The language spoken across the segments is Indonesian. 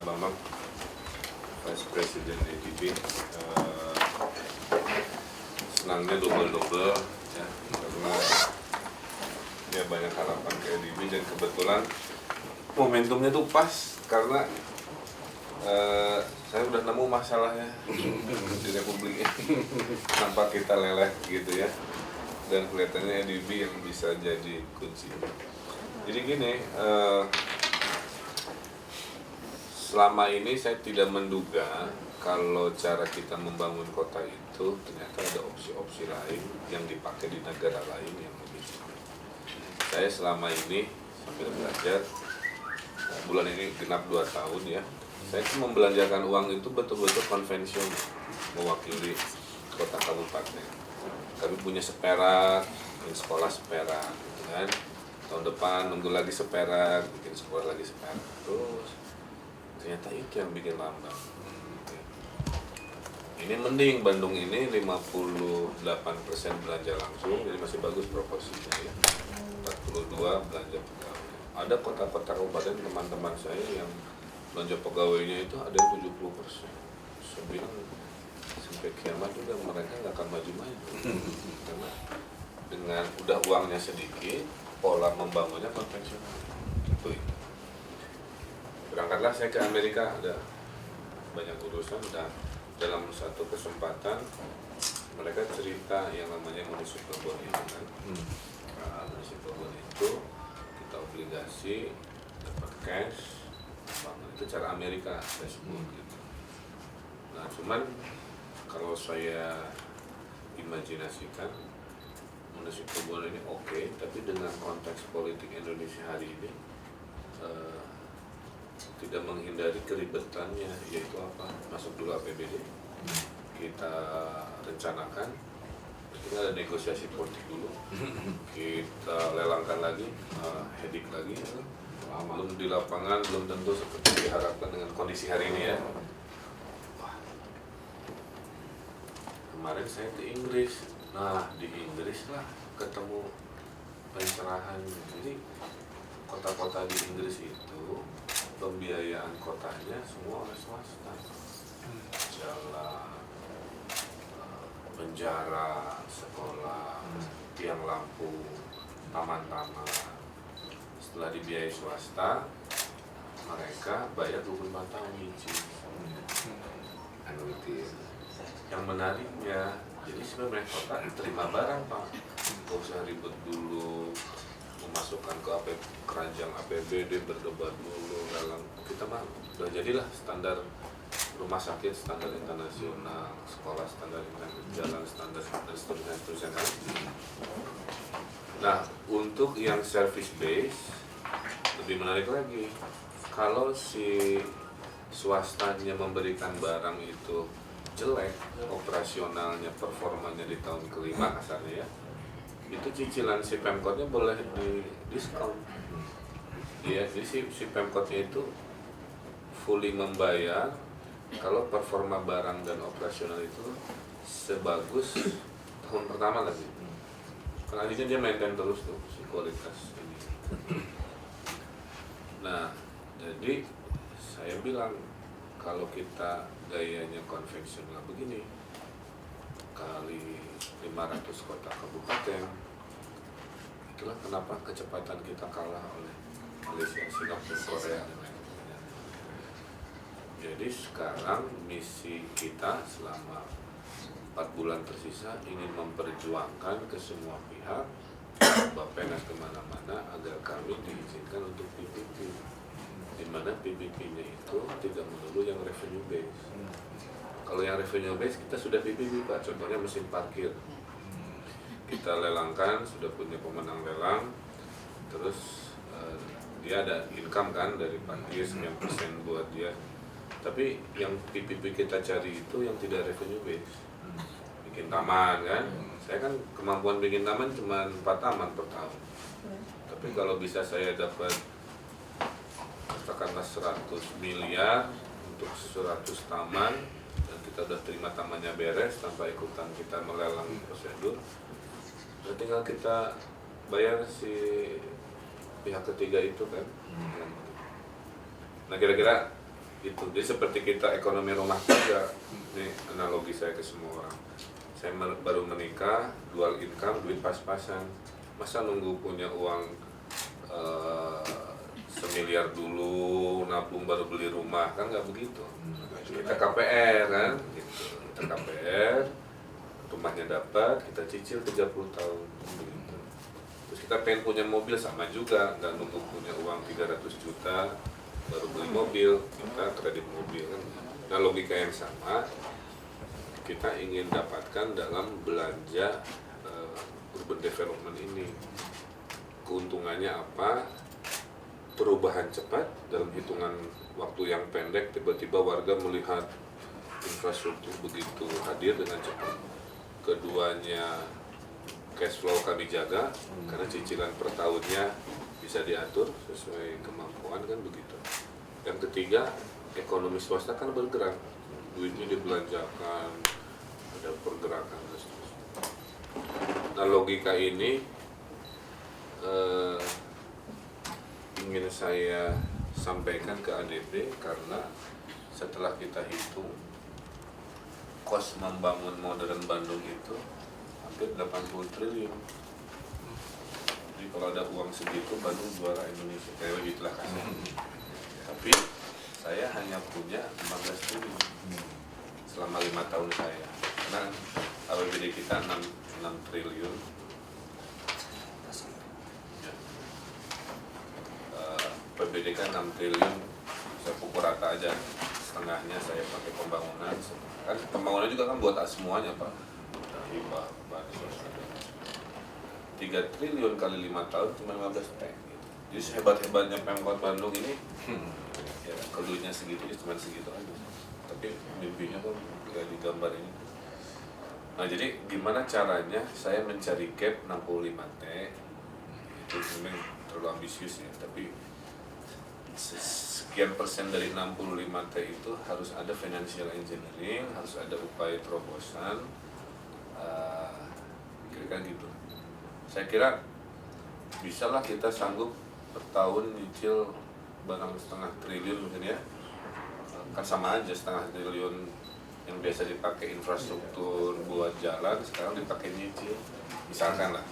Bambang, Vice President ADB. Senangnya double ya, karena ya banyak harapan ke ADB dan kebetulan momentumnya tuh pas karena saya udah nemu masalahnya di Republik ini. Nampak kita leleh gitu ya, dan kelihatannya ADB yang bisa jadi kunci. Jadi gini, selama ini saya tidak menduga kalau cara kita membangun kota itu ternyata ada opsi-opsi lain yang dipakai di negara lain yang lebih cepat. Saya selama ini sambil belajar, bulan ini genap 2 tahun ya, saya membelanjakan uang itu betul-betul konvensional, mewakili kota kabupaten. Kami punya seperak, bikin sekolah seperak, gitu kan. Tahun depan nunggu lagi seperak, bikin sekolah lagi seperak. Terus ternyata itu yang bikin lambat. Ini mending Bandung ini 58% belanja langsung, jadi masih bagus proporsinya ya. 42 belanja pegawai. Ada kota-kota kabupaten teman-teman saya yang belanja pegawainya itu ada yang 70%. Saya bilang sampai kiamat juga mereka nggak akan maju-maju. Karena dengan udah uangnya sedikit, pola membangunnya konvensional. Itu. Berangkatlah saya ke Amerika, ada banyak urusan, dan dalam satu kesempatan mereka cerita yang namanya municipal bond itu kan. Municipal bond itu kita obligasi, dapat cash, itu cara Amerika saya sebut gitu. Nah cuman kalau saya imajinasikan municipal bond ini oke, tapi dengan konteks politik Indonesia hari ini tidak menghindari keribetannya, yaitu apa? Masuk dulu APBD, kita rencanakan, kita ada negosiasi politik dulu, kita lelangkan lagi, hedik lagi, belum di lapangan, belum tentu seperti diharapkan dengan kondisi hari ini ya. Wah. Kemarin saya ke Inggris, nah di Inggris lah ketemu pencerahan. Jadi kota-kota di Inggris itu pembiayaan kotanya semua oleh swasta, jalan, penjara, sekolah, tiang lampu, taman-taman. Setelah dibiayai swasta, mereka bayar 24 tahun nyicil. Yang menariknya, jadi sebenarnya kota terima barang Pak, nggak usah ribet dulu memasukkan ke keranjang APBD, berdebat dulu dalam kita mah udah jadilah standar rumah sakit standar internasional, sekolah standar internasional, jalan standar seterusnya kan. Nah untuk yang service base lebih menarik lagi, kalau si swastanya memberikan barang itu jelek, operasionalnya, performanya di tahun kelima kasarnya ya, itu cicilan si Pemkotnya boleh di diskon. Ya, jadi si Pemkotnya itu fully membayar kalau performa barang dan operasional itu sebagus tahun pertama lagi. Selanjutnya dia maintain terus tuh si kualitas ini. Nah, jadi saya bilang kalau kita gayanya konvensional begini, kali 500 kota kabupaten, itulah kenapa kecepatan kita kalah oleh Malaysia, Singapura, Korea dan lain-lain. Jadi sekarang misi kita selama 4 bulan tersisa ingin memperjuangkan ke semua pihak, Bappenas kemana-mana agar kami diizinkan untuk PPP, di mana PPP-nya itu tidak melulu yang revenue base. Kalau yang revenue base kita sudah PPP Pak, contohnya mesin parkir. Kita lelangkan, sudah punya pemenang lelang, terus dia ada income kan dari parkir 9% buat dia. Tapi yang PPP kita cari itu yang tidak revenue base. Bikin taman kan, saya kan kemampuan bikin taman cuma 4 taman per tahun. Tapi kalau bisa saya dapat katakanlah 100 miliar untuk 100 taman, dan kita udah terima tamannya beres tanpa ikutan kita melelang prosedur, dan tinggal kita bayar si pihak ketiga itu kan. Nah kira-kira itu. Jadi seperti kita ekonomi rumah tangga, ini analogi saya ke semua orang. Saya baru menikah, dual income, duit pas-pasan. Masa nunggu punya uang semiliar dulu, nabung baru beli rumah, kan nggak begitu. Kita KPR kan, gitu. Kita KPR, rumahnya dapat, kita cicil 30 tahun. Begitu. Terus kita pengen punya mobil, sama juga, nggak nunggu punya uang 300 juta, baru beli mobil, kita kredit mobil kan. Nah logika yang sama kita ingin dapatkan dalam belanja urban development ini. Keuntungannya apa? Perubahan cepat dalam hitungan waktu yang pendek, tiba-tiba warga melihat infrastruktur begitu hadir dengan cepat. Keduanya cash flow kami jaga karena cicilan per tahunnya bisa diatur sesuai kemampuan kan begitu. Yang ketiga, ekonomi swasta kan bergerak, duitnya dibelanjakan, ada pergerakan dan seterusnya. Nah logika ini ingin saya sampaikan ke ADB karena setelah kita hitung kos membangun modern Bandung itu hampir 80 triliun. Jadi kalau ada uang segitu Bandung juara Indonesia, kayak begitulah kasarnya. Tapi saya hanya punya 15 triliun selama 5 tahun saya, karena APBD kita 6 triliun. APBD kan 6 triliun, saya pukul rata aja, setengahnya saya pakai pembangunan. Kan pembangunan juga kan buat semuanya Pak, hibah, bansos, 3 triliun kali 5 tahun cuma 15 T. Jadi sehebat-hebatnya Pemkot Bandung ini, ya duitnya segitu, cuma segitu aja. Tapi mimpinya kan kayak di gambar ini. Nah jadi gimana caranya saya mencari gap 65 T, itu memang terlalu ambisius ya, tapi sekian persen dari 65 T itu harus ada financial engineering, harus ada upaya terobosan, kira-kira gitu. Saya kira bisalah kita sanggup per tahun nyicil barang 0,5 triliun mungkin ya, kan sama aja 0,5 triliun yang biasa dipakai infrastruktur buat jalan sekarang dipakai nyicil, misalkan lah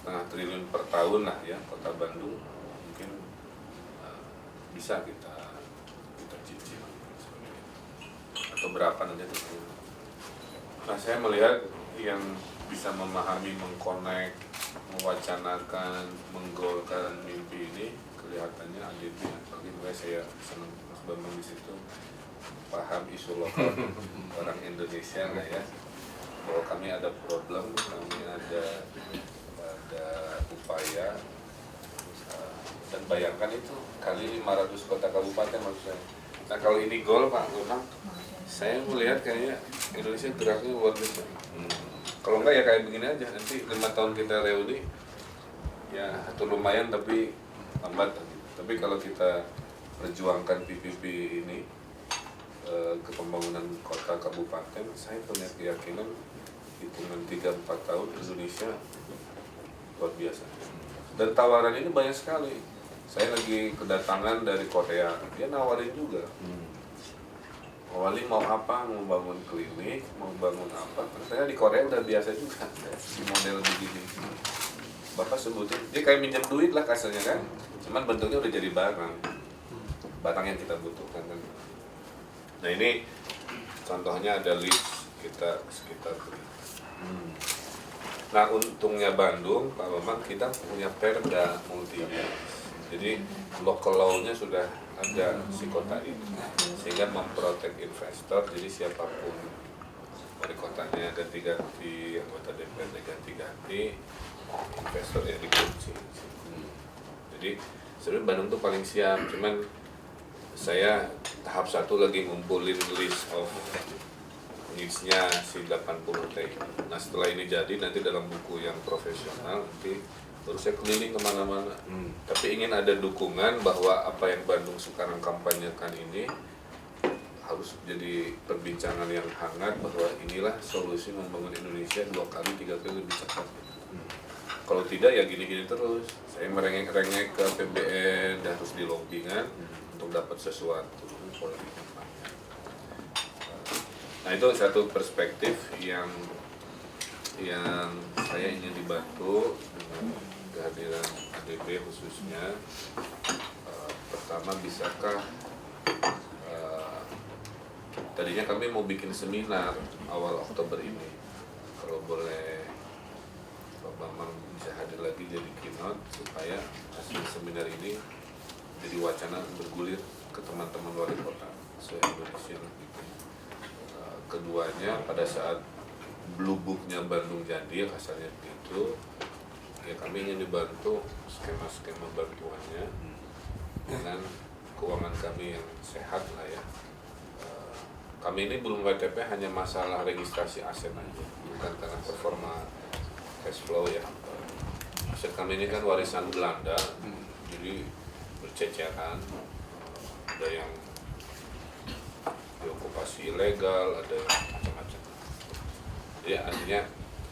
0,5 triliun per tahun lah ya, kota Bandung mungkin bisa kita cicil atau berapa nanti itu. Nah saya melihat yang bisa memahami, mengkonek, mewacanakan, menggolkan mimpi ini kelihatannya ADB. Bagi saya senang Mas Bambang di situ paham isu lokal orang Indonesia nggak ya, bahwa kami ada problem, kami ada upaya, dan bayangkan itu kali 500 kota kabupaten maksud saya. Nah kalau ini goal Pak Bambang, saya melihat kayaknya Indonesia geraknya luar biasa. Kalau enggak ya kayak begini aja, nanti 5 tahun kita reuni ya itu lumayan tapi lambat. Tapi kalau kita perjuangkan PPP ini ke pembangunan kota kabupaten, saya punya keyakinan hitungan 3-4 tahun Indonesia luar biasa. Dan tawaran ini banyak sekali. Saya lagi kedatangan dari Korea, dia nawarin juga. Wali mau apa, mau bangun klinik, mau bangun apa. Saya di Korea udah biasa juga di model begini. Bapak sebutin, dia kayak minjem duit lah kasarnya kan. Cuman bentuknya udah jadi barang yang kita butuhkan kan. Nah ini contohnya ada list kita sekitar. Nah untungnya Bandung, Pak Bambang, kita punya perda multi. Jadi local law-nya sudah ada si kota itu, sehingga memprotek investor. Jadi siapapun wali kotanya ganti-ganti, anggota DPRD ganti-ganti, investor ya dikunci. Jadi sebenarnya Bandung tuh paling siap, cuman saya tahap 1 lagi ngumpulin list of needs-nya si 80 T. Nah setelah ini jadi nanti dalam buku yang profesional nanti baru saya keliling kemana-mana. Tapi ingin ada dukungan bahwa apa yang Bandung sekarang kampanyekan ini harus jadi perbincangan yang hangat, bahwa inilah solusi membangun Indonesia 2 kali 3 kali lebih cepat. Kalau tidak ya gini-gini terus. Saya merengek-rengek ke APBN dan harus dilobby kan untuk dapat sesuatu. pola kehidupannya. Nah itu satu perspektif yang saya ingin dibantu dengan kehadiran ADB khususnya. Pertama, bisakah tadinya kami mau bikin seminar awal Oktober ini, kalau boleh Pak Bambang bisa hadir lagi jadi keynote supaya hasil seminar ini jadi wacana bergulir ke teman-teman wali kota se-Indonesia gitu. Keduanya, pada saat Blue Book-nya Bandung jadi kasarnya gitu, ya kami ingin dibantu skema-skema bantuannya dengan keuangan kami yang sehat lah ya. Kami ini belum KTP hanya masalah registrasi aset aja, bukan karena performa cash flow ya. Aset kami ini kan warisan Belanda, jadi berceceran, ada yang diokupasi ilegal, ada yang macam-macam. Jadi artinya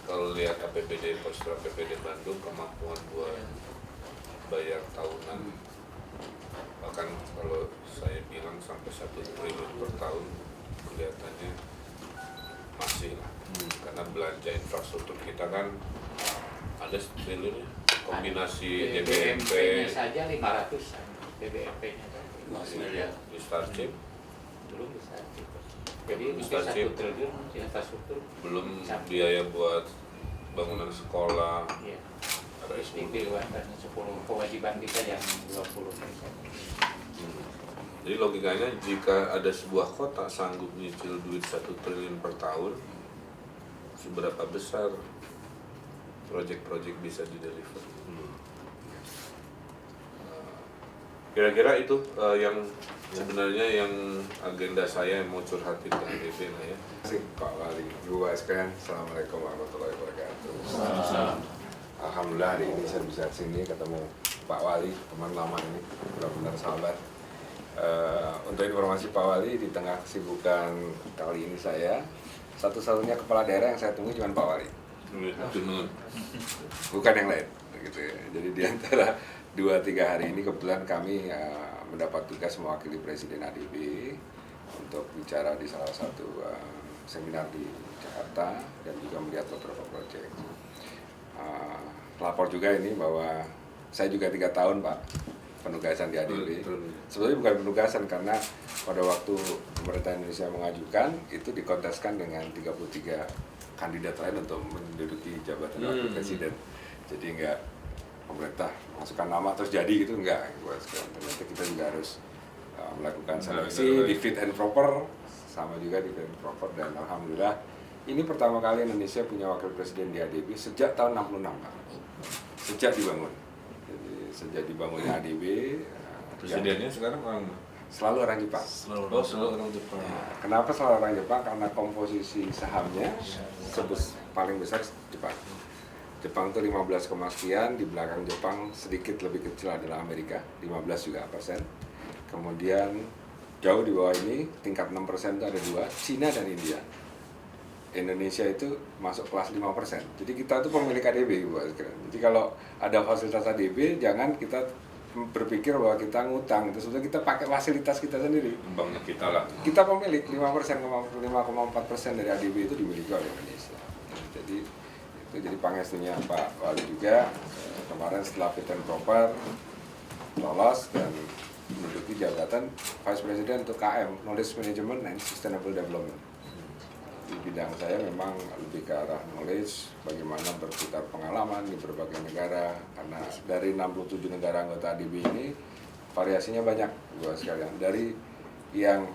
kalau lihat APBD, postur APBD Bandung, kemampuan buat bayar tahunan, bahkan kalau saya bilang sampai 1 triliun per tahun, kelihatannya masih lah, karena belanja infrastruktur kita kan ada triliun ya, kombinasi BBMP-nya saja 500-an, BBMP-nya masih ya, di Starchip belum bisa. Jadi mungkin 1 triliun infrastruktur, belum biaya buat bangunan sekolah, ya. ada SPP luasannya 10, kewajiban kita yang 20%. Jadi logikanya jika ada sebuah kota sanggup nyicil duit 1 triliun per tahun, seberapa besar proyek-proyek bisa dideliver? Kira-kira itu yang sebenarnya yang agenda saya yang mau curhatin ke ADB lah ya. Terima kasih Pak Wali. Ibu sekalian, Assalamualaikum warahmatullahi wabarakatuh. Alhamdulillah hari ini saya bisa sini ketemu Pak Wali, teman lama ini, benar-benar sahabat. Untuk informasi Pak Wali, di tengah kesibukan kali ini saya, satu-satunya kepala daerah yang saya tunggu cuma Pak Wali. Bukan yang lain. Gitu ya. Jadi di antara 2-3 hari ini kebetulan kami mendapat tugas mewakili Presiden ADB untuk bicara di salah satu seminar di Jakarta dan juga melihat beberapa proyek. Lapor juga ini bahwa saya juga 3 tahun Pak penugasan di ADB. Sebenarnya bukan penugasan karena pada waktu pemerintah Indonesia mengajukan itu dikonteskan dengan 33 kandidat lain untuk menduduki jabatan wakil presiden. Jadi enggak pemerintah masukkan nama terus jadi gitu enggak. Ternyata kita juga harus melakukan seleksi di fit and proper, sama juga di fit and proper, dan alhamdulillah ini pertama kali Indonesia punya wakil presiden di ADB sejak tahun 66 Pak. Sejak dibangun. Jadi sejak dibangunnya ADB, Presidennya sekarang orang selalu orang Jepang. selalu orang Jepang. Kenapa selalu orang Jepang? Karena komposisi sahamnya paling besar Jepang. Jepang itu 15, sekian, di belakang Jepang sedikit lebih kecil adalah Amerika, 15% juga. Kemudian jauh di bawah ini, tingkat 6% itu ada 2, Cina dan India. Indonesia itu masuk kelas 5%. Jadi kita itu pemilik ADB, Bu. Jadi kalau ada fasilitas ADB, jangan kita berpikir bahwa kita ngutang. Itu sebetulnya kita pakai fasilitas kita sendiri. Banknya kita lah. Kita pemilik 5,4% dari ADB itu dimiliki oleh Indonesia. Jadi pangestunya Pak Wali juga kemarin setelah fit and proper lolos dan menduduki jabatan Vice President untuk KM, Knowledge Management and Sustainable Development. Di bidang saya memang lebih ke arah knowledge, bagaimana berputar pengalaman di berbagai negara, karena dari 67 negara anggota ADB ini variasinya banyak buat sekalian. Dari yang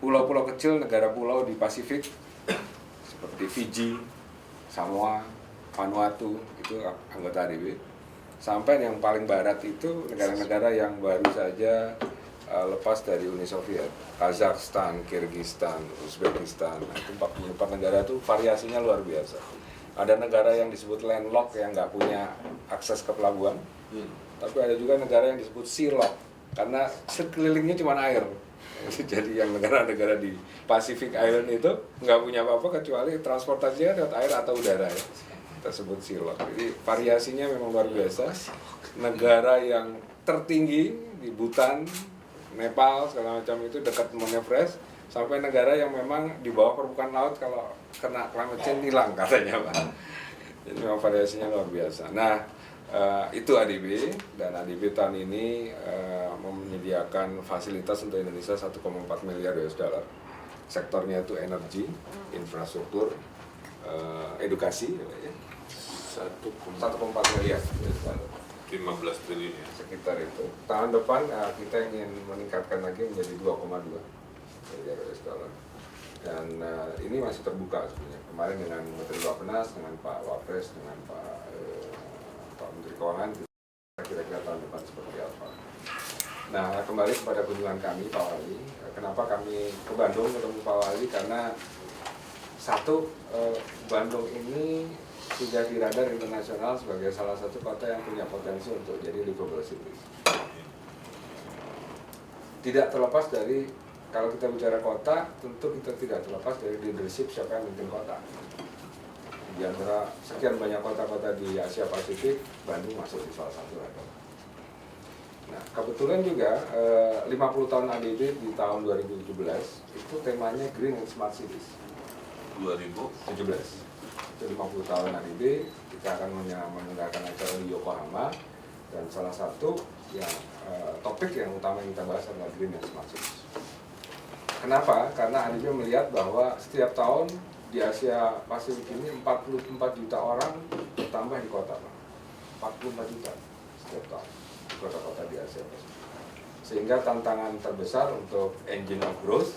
pulau-pulau kecil, negara pulau di Pasifik seperti Fiji, Samoa, Vanuatu, itu anggota ADB, sampai yang paling barat itu negara-negara yang baru saja lepas dari Uni Soviet, Kazakhstan, Kyrgyzstan, Uzbekistan. Nah, itu 44 negara itu variasinya luar biasa. Ada negara yang disebut landlocked yang nggak punya akses ke pelabuhan, tapi ada juga negara yang disebut sea lock karena sekelilingnya cuma air. Jadi yang negara-negara di Pacific Island itu nggak punya apa-apa kecuali transportasinya lewat air atau udara ya. Kita sebut sea lock. Jadi variasinya memang luar biasa. Negara yang tertinggi di Bhutan, Nepal segala macam itu dekat Mount Everest, sampai negara yang memang di bawah permukaan laut kalau kena climate change hilang katanya Pak. Jadi memang variasinya luar biasa. Nah itu ADB, dan ADB tahun ini menyediakan fasilitas untuk Indonesia 1,4 miliar US dollar. Sektornya itu energi, infrastruktur, edukasi, 1,4 miliar US dollar. 15 triliun ya. Sekitar itu. Tahun depan kita ingin meningkatkan lagi menjadi 2,2 miliar US dollar. Dan ini masih terbuka sebenarnya. Kemarin dengan Menteri Bappenas, dengan Pak Wapres, dengan Pak Menteri Keuangan, kira-kira tahun depan seperti apa. Nah, kembali kepada kunjungan kami Pak Wali. Kenapa kami ke Bandung ketemu Pak Wali? Karena satu, Bandung ini sudah di radar internasional sebagai salah satu kota yang punya potensi untuk jadi livable city. Tidak terlepas dari, kalau kita bicara kota, tentu kita tidak terlepas dari leadership siapa yang memimpin kota. Di antara sekian banyak kota-kota di Asia Pasifik, Bandung masuk di salah satu radar. Nah, kebetulan juga 50 tahun ADB di tahun 2017 itu temanya Green and Smart Cities. 2017. Itu 50 tahun ADB, kita akan menyelenggarakan acara di Yokohama, dan salah satu yang topik yang utama yang kita bahas adalah Green and Smart Cities. Kenapa? Karena ADB melihat bahwa setiap tahun di Asia Pasifik ini 44 juta orang bertambah di kota, Pak. 44 juta setiap tahun di kota-kota di Asia Pasifik. Sehingga tantangan terbesar untuk engine of growth,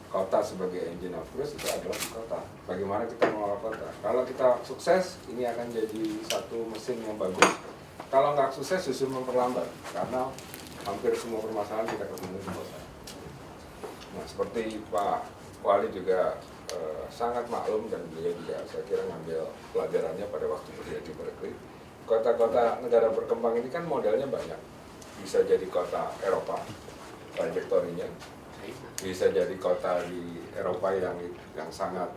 kota sebagai engine of growth, itu adalah di kota. Bagaimana kita mengelola kota. Kalau kita sukses, ini akan jadi satu mesin yang bagus. Kalau nggak sukses, justru memperlambat. Karena hampir semua permasalahan kita ketemu di kota. Nah, seperti Pak Wali juga sangat maklum, dan beliau juga saya kira ngambil pelajarannya pada waktu beliau di Berkeley. Kota-kota negara berkembang ini kan modelnya banyak. Bisa jadi kota Eropa, trajektorinya. Bisa jadi kota di Eropa yang sangat,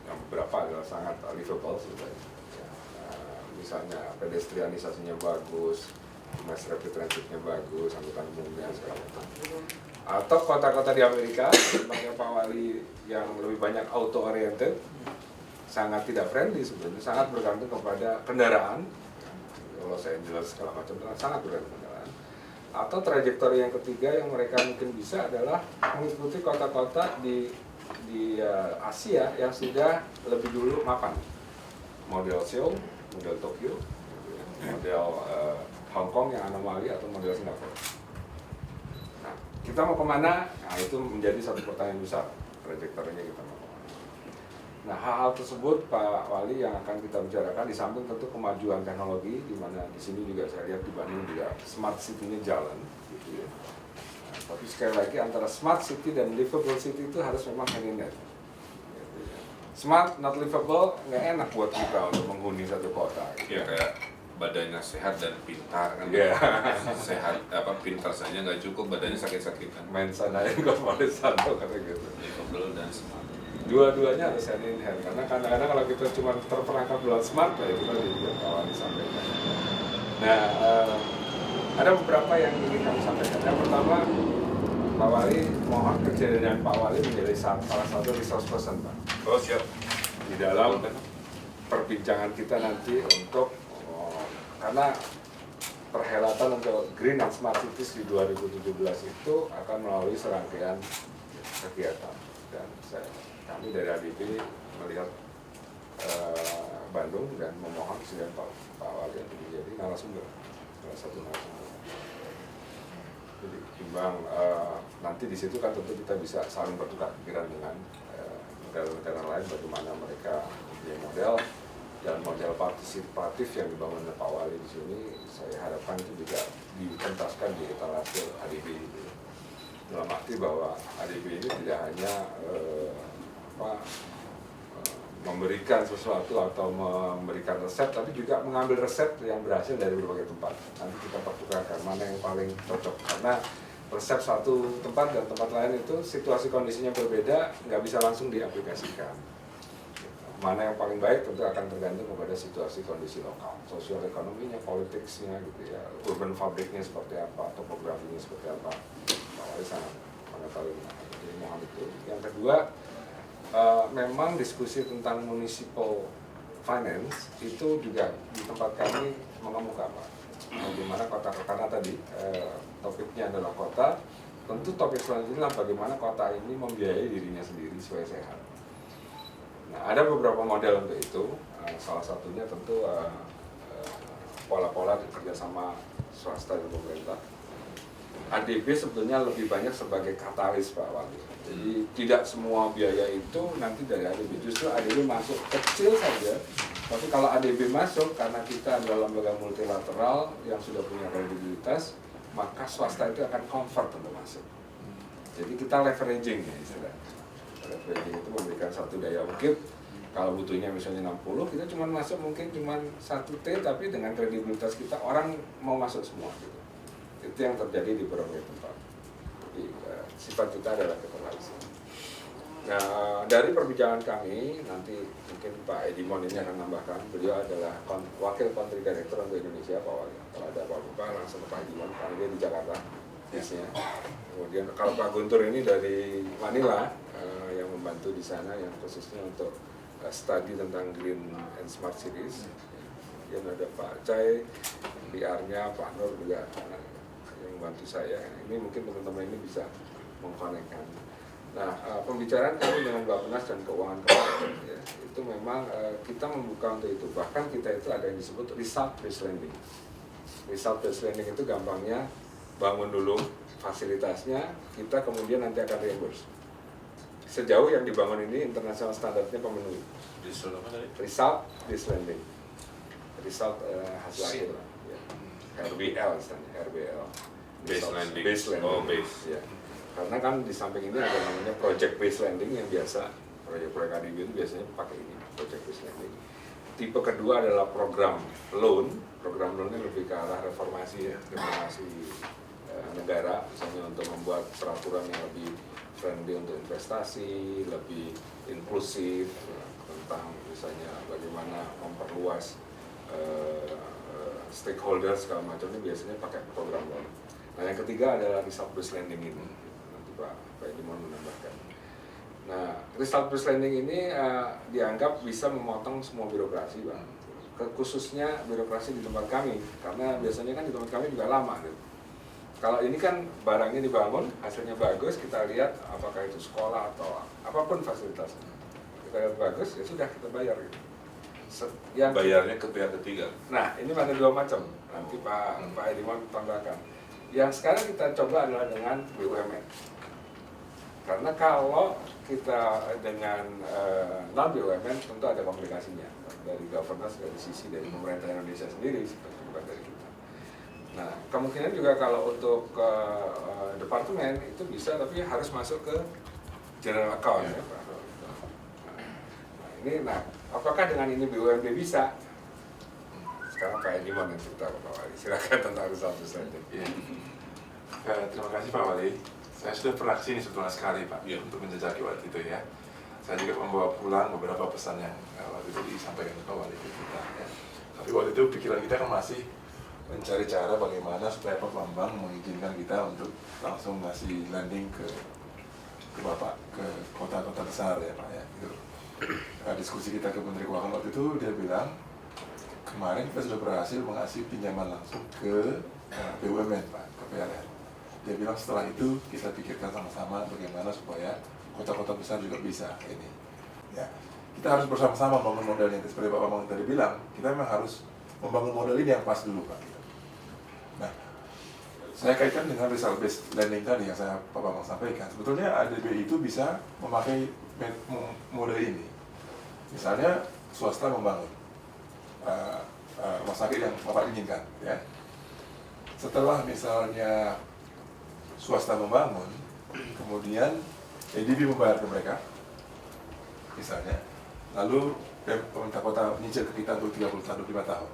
yang beberapa adalah sangat livable sebenarnya. Misalnya pedestrianisasinya bagus, mass rapid transitnya bagus, angkutan umumnya segala macam. Atau kota-kota di Amerika, sebagai Pak Wali yang lebih banyak auto oriented, sangat tidak friendly sebenarnya, sangat bergantung kepada kendaraan, Los Angeles segala macam, sangat bergantung kendaraan. Atau trajektori yang ketiga yang mereka mungkin bisa adalah mengikuti kota-kota di Asia yang sudah lebih dulu mapan, model Seoul, model Tokyo, model Hong Kong yang anomali, atau model Singapura. Nah, kita mau kemana? Nah, itu menjadi satu pertanyaan besar, trajektorinya kita mau kemana. Nah, hal-hal tersebut Pak Wali yang akan kita bicarakan, di samping tentu kemajuan teknologi, di mana di sini juga saya lihat di Bandung juga smart city-nya jalan, gitu ya. Nah, tapi sekali lagi antara smart city dan livable city itu harus memang hand in hand. Smart, not livable, nggak enak buat kita untuk menghuni satu kota. Ya kayak badannya sehat dan pintar kan. Yeah. Sehat pintar saja nggak cukup, badannya sakit-sakitan. Main sana yang kepala satu kata gitu. Livable dan smart. Dua-duanya harus hand in hand, karena kadang-kadang kalau kita cuma terperangkap dalam smart, ya itu tadi yang Pak Wali sampaikan. Nah, ada beberapa yang ingin kami sampaikan. Yang pertama, Pak Wali mohon kejadian Pak Wali menjadi salah satu resource person, Pak. Oh siap. Di dalam perbincangan kita nanti untuk karena perhelatan untuk Green and Smart Cities di 2017 itu akan melalui serangkaian kegiatan, dan kami dari ADB melihat Bandung dan memohon kesediaan Pak Wali untuk menjadi narasumber, salah satu narasumber. Jadi timbang nanti di situ kan tentu kita bisa saling bertukar pikiran dengan negara-negara lain, bagaimana mereka punya model, dan model partisipatif yang dibangun oleh Pak Wali di sini, saya harapkan itu juga dipentaskan di etalase ADB. Dalam arti bahwa ADB ini tidak hanya memberikan sesuatu atau memberikan resep, tapi juga mengambil resep yang berhasil dari berbagai tempat. Nanti kita pertukarkan mana yang paling cocok, karena resep satu tempat dan tempat lain itu situasi kondisinya berbeda, nggak bisa langsung diaplikasikan. Mana yang paling baik tentu akan tergantung kepada situasi kondisi lokal, sosial ekonominya, politiknya gitu ya, urban fabriknya seperti apa, topografinya seperti apa. saya sangat mengetahui mohon itu. Yang kedua, memang diskusi tentang municipal finance itu juga di tempat kami mengemuka Pak. Bagaimana kota, karena tadi topiknya adalah kota, tentu topik selanjutnya bagaimana kota ini membiayai dirinya sendiri supaya sehat. Nah, ada beberapa model untuk itu, salah satunya tentu pola-pola kerjasama swasta dan pemerintah. ADB sebetulnya lebih banyak sebagai katalis Pak Wali. Jadi tidak semua biaya itu nanti dari ADB. Justru ADB masuk kecil saja. Tapi kalau ADB masuk karena kita adalah lembaga multilateral yang sudah punya kredibilitas, maka swasta itu akan convert untuk masuk. Jadi kita leveraging ya istilahnya. Leveraging itu memberikan satu daya ungkit. Kalau butuhnya misalnya 60, kita cuma masuk mungkin cuma 1T, tapi dengan kredibilitas kita orang mau masuk semua gitu. Itu yang terjadi di berbagai tempat. Jadi sifat kita adalah keterlarisan. Nah, dari perbincangan kami, nanti mungkin Pak Edimon ini akan menambahkan, beliau adalah Wakil Country Director untuk Indonesia, Pak Wali. Kalau ada apa-apa langsung ke Pak Edimon, karena dia di Jakarta, bisnya. Kemudian kalau Pak Guntur ini dari Manila, yang membantu di sana, yang khususnya untuk studi tentang Green and Smart Cities. Kemudian ada Pak Cai, PR-nya, Pak Nur juga yang membantu saya. Ini mungkin teman-teman ini bisa mengkonekkan. Nah, pembicaraan kami dengan Bappenas dan Keuangan Kabupaten ya, itu memang kita membuka untuk itu. Bahkan kita itu ada yang disebut result-based lending. Result-based lending itu gampangnya bangun dulu fasilitasnya, kita kemudian nanti akan reimburse. Sejauh yang dibangun ini internasional standarnya pemenuhi. Result-based lending. Result hasil akhir. Ya. RBL istilahnya, RBL. Based lending. Based lending. Oh, base. Ya. Karena kan di samping ini ada namanya project based lending yang biasa proyek-proyek ADB itu biasanya pakai ini project based lending. Tipe kedua adalah program loan. Program loan ini lebih ke arah reformasi ya, reformasi negara, misalnya untuk membuat peraturan yang lebih friendly untuk investasi, lebih inklusif tentang misalnya bagaimana memperluas stakeholders segala macam ini biasanya pakai program loan. Nah yang ketiga adalah result based lending ini. Nanti Pak Edimon menambahkan. Nah result based lending ini dianggap bisa memotong semua birokrasi Pak. Khususnya birokrasi di tempat kami, karena biasanya kan di tempat kami juga lama gitu. Kalau ini kan barangnya dibangun, hasilnya bagus, kita lihat apakah itu sekolah atau apapun fasilitasnya. Kita lihat bagus, ya sudah kita bayar gitu. Yang bayarnya ke pihak ketiga. Nah, ini ada dua macam. Nanti Pak Edimon tambahkan. Yang sekarang kita coba adalah dengan BUMN. Karena kalau kita dengan non BUMN tentu ada komplikasinya dari governance, dari sisi dari pemerintah Indonesia sendiri, bukan dari kita. Nah, kemungkinan juga kalau untuk departemen itu bisa, tapi harus masuk ke general account ya Pak. Nah, apakah dengan ini BUMD bisa? Sekarang Pak Edimon yang cerita Pak Wali. Silakan tentang result saja. Ya. Terima kasih Pak Wali. Saya sudah pernah kesini sebetulnya sekali Pak untuk menjejaki waktu itu ya. Saya juga membawa pulang beberapa pesan yang waktu itu disampaikan Pak Wali ke kita. Ya. Tapi waktu itu pikiran kita kan masih mencari cara bagaimana supaya Pak Bambang mengizinkan kita untuk langsung ngasih landing ke Bapak, ke kota-kota besar ya Pak ya. Gitu. Diskusi kita ke Menteri Keuangan waktu itu dia bilang kemarin kita sudah berhasil mengasih pinjaman langsung ke BUMN Pak, ke PLN. Dia bilang setelah itu kita pikirkan sama-sama bagaimana supaya kota-kota besar juga bisa ini. Ya, kita harus bersama-sama membangun modalnya seperti Pak Bambang tadi bilang. Kita memang harus membangun model ini yang pas dulu Pak. Nah, saya kaitkan dengan result based lending tadi yang Pak Bambang sampaikan. Sebetulnya ADB itu bisa memakai model ini. Misalnya swasta membangun rumah sakit yang Bapak inginkan, ya. Setelah misalnya swasta membangun, kemudian ADB membayar ke mereka, misalnya, lalu pemerintah kota nyicil ke kita untuk 30-35 tahun,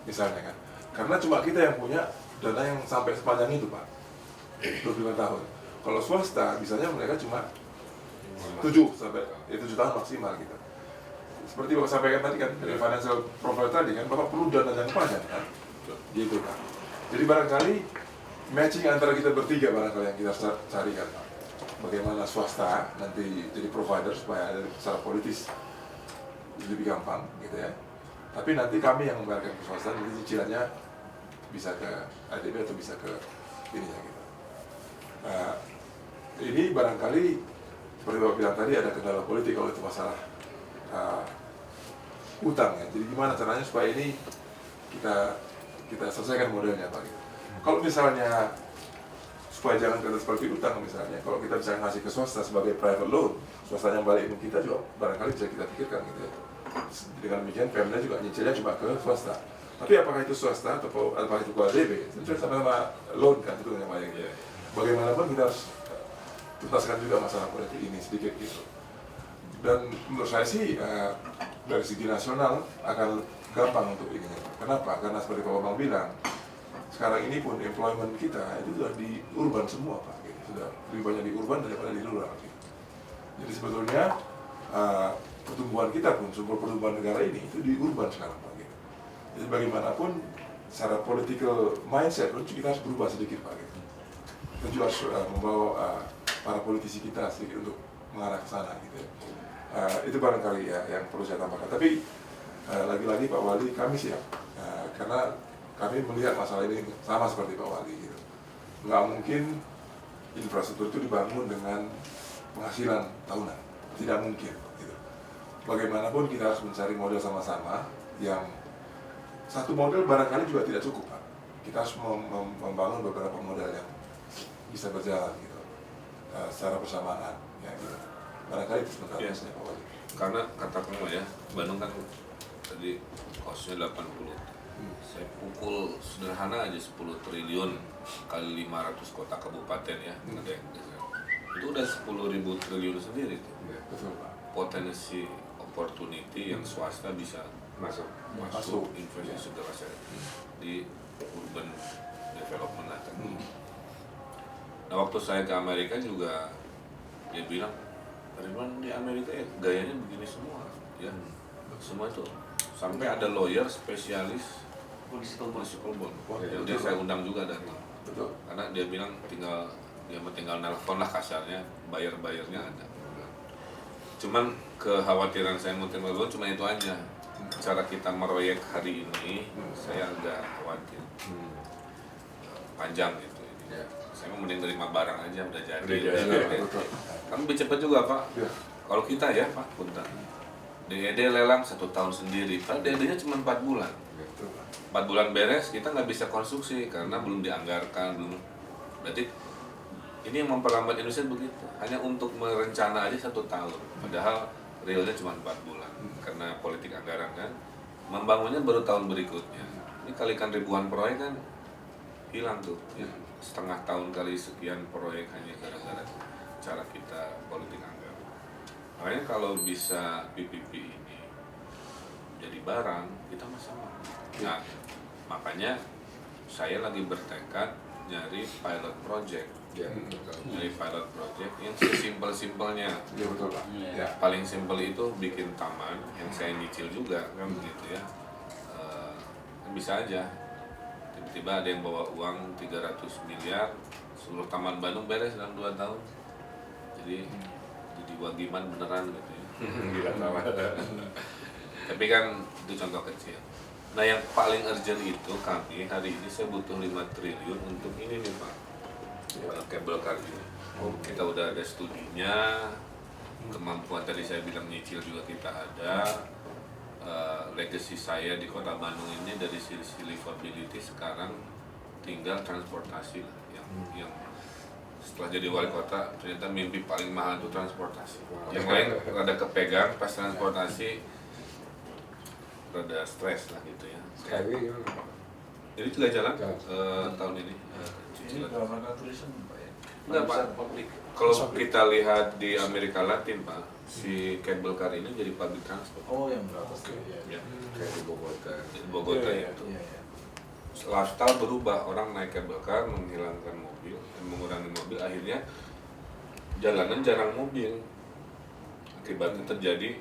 misalnya kan. Karena cuma kita yang punya dana yang sampai sepanjang itu Pak, 25 tahun. Kalau swasta, misalnya mereka cuma 7 tahun maksimal gitu. Seperti Bapak sampaikan tadi kan, dari financial profile tadi kan, Bapak perlu dana yang panjang kan, gitu kan. Jadi barangkali matching antara kita bertiga barangkali yang kita harus carikan. Bagaimana swasta nanti jadi provider supaya ada secara politis lebih gampang gitu ya. Tapi nanti kami yang membayarkan ke swasta, nanti cicilannya bisa ke ADB atau bisa ke ininya gitu. Nah, ini barangkali seperti Bapak bilang tadi ada kendala politik kalau itu masalah utang ya. Jadi gimana caranya supaya ini kita selesaikan modelnya Pak gitu. Kalau misalnya supaya jangan kena seperti utang misalnya, kalau kita bisa ngasih ke swasta sebagai private loan, swastanya balik ke kita juga barangkali bisa kita pikirkan gitu ya. Dengan demikian Pemda juga nyicilnya cuma ke swasta. Tapi apakah itu swasta atau apakah itu ke ADB? Itu sama-sama loan kan itu yang banyak. Bagaimanapun kita harus tuntaskan juga masalah politik ini sedikit gitu. Dan menurut saya sih dari segi nasional akan gampang untuk ini. Kenapa? Karena seperti Pak Bambang bilang, sekarang ini pun employment kita itu sudah di urban semua Pak, gitu. Sudah lebih banyak di urban daripada di rural. Gitu. Jadi sebetulnya pertumbuhan kita pun, sumber pertumbuhan negara ini itu di urban sekarang Pak. Gitu. Jadi bagaimanapun secara political mindset pun kita harus berubah sedikit Pak. Gitu. Kita juga harus membawa para politisi kita sedikit untuk mengarah ke sana. Gitu. Itu barangkali ya yang perlu saya tambahkan. Tapi lagi-lagi Pak Wali kami siap karena kami melihat masalah ini sama seperti Pak Wali gitu. Nggak mungkin infrastruktur itu dibangun dengan penghasilan tahunan, tidak mungkin gitu. Bagaimanapun kita harus mencari model sama-sama yang satu model barangkali juga tidak cukup Pak. Kita harus membangun beberapa model yang bisa berjalan gitu secara bersamaan ya gitu. Barangkali itu sebenarnya saya Pak Wali. Karena kata kamu ya, Bandung kan tadi kosnya 80. Saya pukul sederhana aja 10 triliun kali 500 kota kabupaten ya. Itu udah 10.000 triliun sendiri tuh. Betul Pak. Potensi opportunity yang swasta bisa masuk investasi segera di urban development lah kan. Nah waktu saya ke Amerika juga dia bilang, Ridwan di Amerika ya gayanya begini semua ya. Semua itu sampai ada lawyer spesialis municipal bond. Jadi saya undang juga datang. Betul. Karena dia bilang tinggal nelpon lah kasarnya, bayarnya ada. Cuman kekhawatiran saya municipal bond cuma itu aja. Cara kita meroyek hari ini saya agak khawatir. Panjang gitu. Saya mau mending terima barang aja udah jadi. Kan lebih cepat juga Pak. Kalau kita ya Pak, punten. DED lelang 1 tahun sendiri, Pak DED-nya cuma 4 bulan. 4 bulan beres, kita nggak bisa konstruksi karena belum dianggarkan, belum. Berarti ini yang memperlambat Indonesia begitu. Hanya untuk merencana aja 1 tahun, padahal realnya cuma 4 bulan karena politik anggaran kan. Membangunnya baru tahun berikutnya. Ini kalikan ribuan proyek kan hilang tuh. Ya. Setengah tahun kali sekian proyek hanya gara-gara cara kita politik anggaran. Makanya kalau bisa PPP ini jadi barang, kita masalah. Nah, makanya saya lagi bertekad nyari pilot project. Nyari pilot project yang sesimpel-simpelnya. Ya betul Pak. Ya. Paling simpel itu bikin taman yang saya nyicil juga kan begitu ya. Bisa aja. Tiba-tiba ada yang bawa uang 300 miliar, seluruh Taman Bandung beres dalam 2 tahun. Jadi wagiman beneran gitu ya. Gila sama. Tapi kan itu contoh kecil. Nah yang paling urgent itu kami hari ini saya butuh 5 triliun untuk ini nih Pak, kabel car ini. Kita udah ada studinya, kemampuan tadi saya bilang nyicil juga kita ada. Legacy saya di kota Bandung ini dari sisi livability sekarang tinggal transportasi lah yang setelah jadi wali kota ternyata mimpi paling mahal itu transportasi. Yang lain rada kepegang pas transportasi rada stres lah gitu ya. Jadi juga jalan tahun ini. Ini dalam rangka turisme Pak ya? Enggak Pak, kalau kita lihat di Amerika Latin Pak, si cable car ini jadi public transport. Oh yang beratas Ya. Kayak di Bogota. Di Bogota itu. Lifestyle berubah, orang naik cable car menghilangkan mobil, mengurangi mobil, akhirnya jalanan jarang mobil. Akibatnya terjadi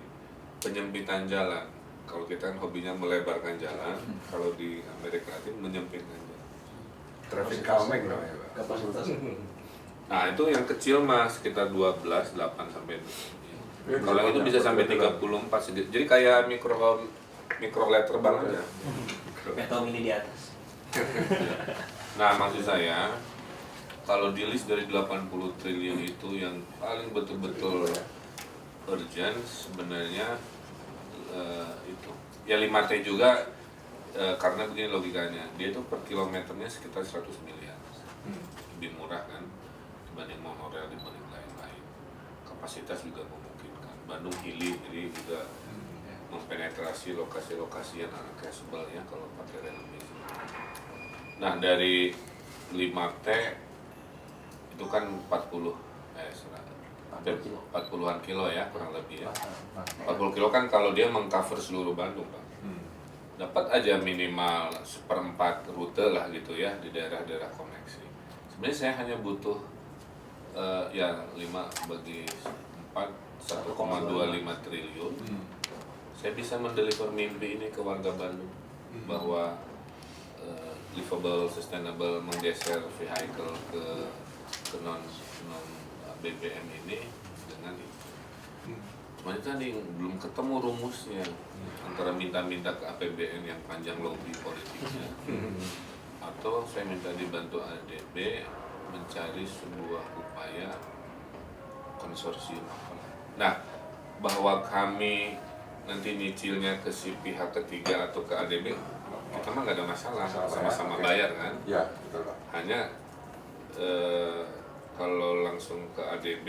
penyempitan jalan. Kalau kita kan hobinya melebarkan jalan, kalau di Amerika Latin menyempitkan jalan. traffic calming namanya Pak. Kapasitas. Nah itu yang kecil mas sekitar 12, 8 sampai kalau yang itu bisa sampai 34 sedikit. Jadi kayak mikro letter banget ya. Atau mini di atas. Nah maksud saya kalau di list dari 80 triliun itu yang paling betul-betul urgent sebenarnya itu ya 5T juga karena begini logikanya dia itu per kilometernya sekitar 100 miliar lebih murah kan dibanding monorail dibanding lain-lain, kapasitas juga memungkinkan. Bandung hilir jadi juga mempenetrasi lokasi-lokasi yang accessible ya kalau pakai rel ini. Nah dari 5T itu kan 40-an kilo ya kurang lebih ya. 40 kilo kan kalau dia mengcover seluruh Bandung Pak. Dapat aja minimal 1/4 rute lah gitu ya di daerah-daerah koneksi. Sebenarnya saya hanya butuh ya 5 bagi 4 1,25 triliun. Saya bisa mendeliver mimpi ini ke warga Bandung bahwa livable, sustainable, menggeser vehicle ke non BBM ini dengan itu. Cuma itu tadi belum ketemu rumusnya antara minta-minta ke APBN yang panjang lobby politiknya atau saya minta dibantu ADB mencari sebuah upaya konsorsium. Nah, bahwa kami nanti nyicilnya ke si pihak ketiga atau ke ADB kita mah nggak ada masalah, sama-sama bayar kan. Ya, betul Pak. Hanya kalau langsung ke ADB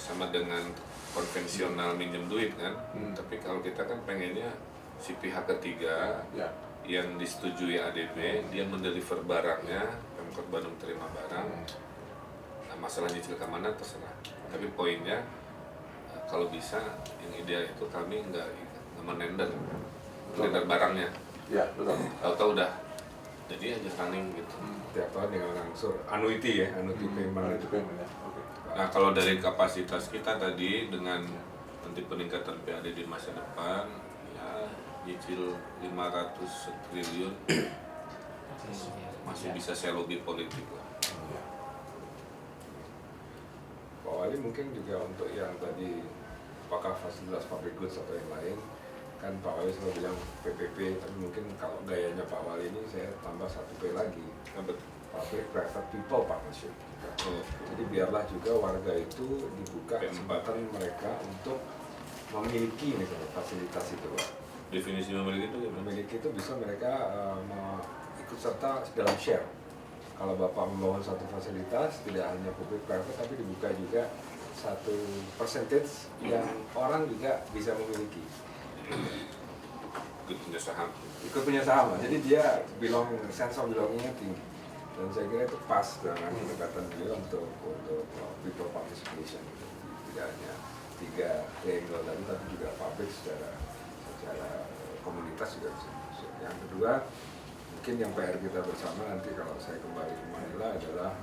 sama dengan konvensional minjem duit kan. Tapi kalau kita kan pengennya si pihak ketiga yang disetujui ADB dia mendeliver barangnya, Pemkot Bandung terima barang. Nah, masalah nyicil ke mana terserah. Tapi poinnya kalau bisa yang ideal itu kami nggak menender barangnya. Ya, betul. Tahu-tahu udah jadi aja running gitu. Tiap tahun dengan langsung annuity ya, annuity payment. Itu payment ya. Oke. Nah kalau dari kapasitas kita tadi dengan nanti peningkatan PAD di masa depan ya nyicil 500 triliun masih bisa saya lobby politik lah. Pak Wali mungkin juga untuk yang tadi apakah fasilitas public goods atau yang lain kan Pak Wali selalu bilang PPP, tapi mungkin kalau gayanya Pak Wali ini saya tambah 1P lagi, public private people partnership. Jadi biarlah juga warga itu dibuka kesempatan mereka untuk memiliki misalnya fasilitas itu Pak. Definisi memiliki itu gimana? Memiliki itu bisa mereka ikut serta dalam share. Kalau Bapak membangun satu fasilitas tidak hanya public private tapi dibuka juga satu percentage yang orang juga bisa memiliki. Ikut punya saham, jadi dia sense of belongingnya tinggi, dan saya kira itu pas dengan pendekatan beliau untuk people participation, tidak hanya 3 angle tadi tapi juga public secara komunitas juga bisa masuk. Yang kedua mungkin yang PR kita bersama nanti kalau saya kembali ke Manila adalah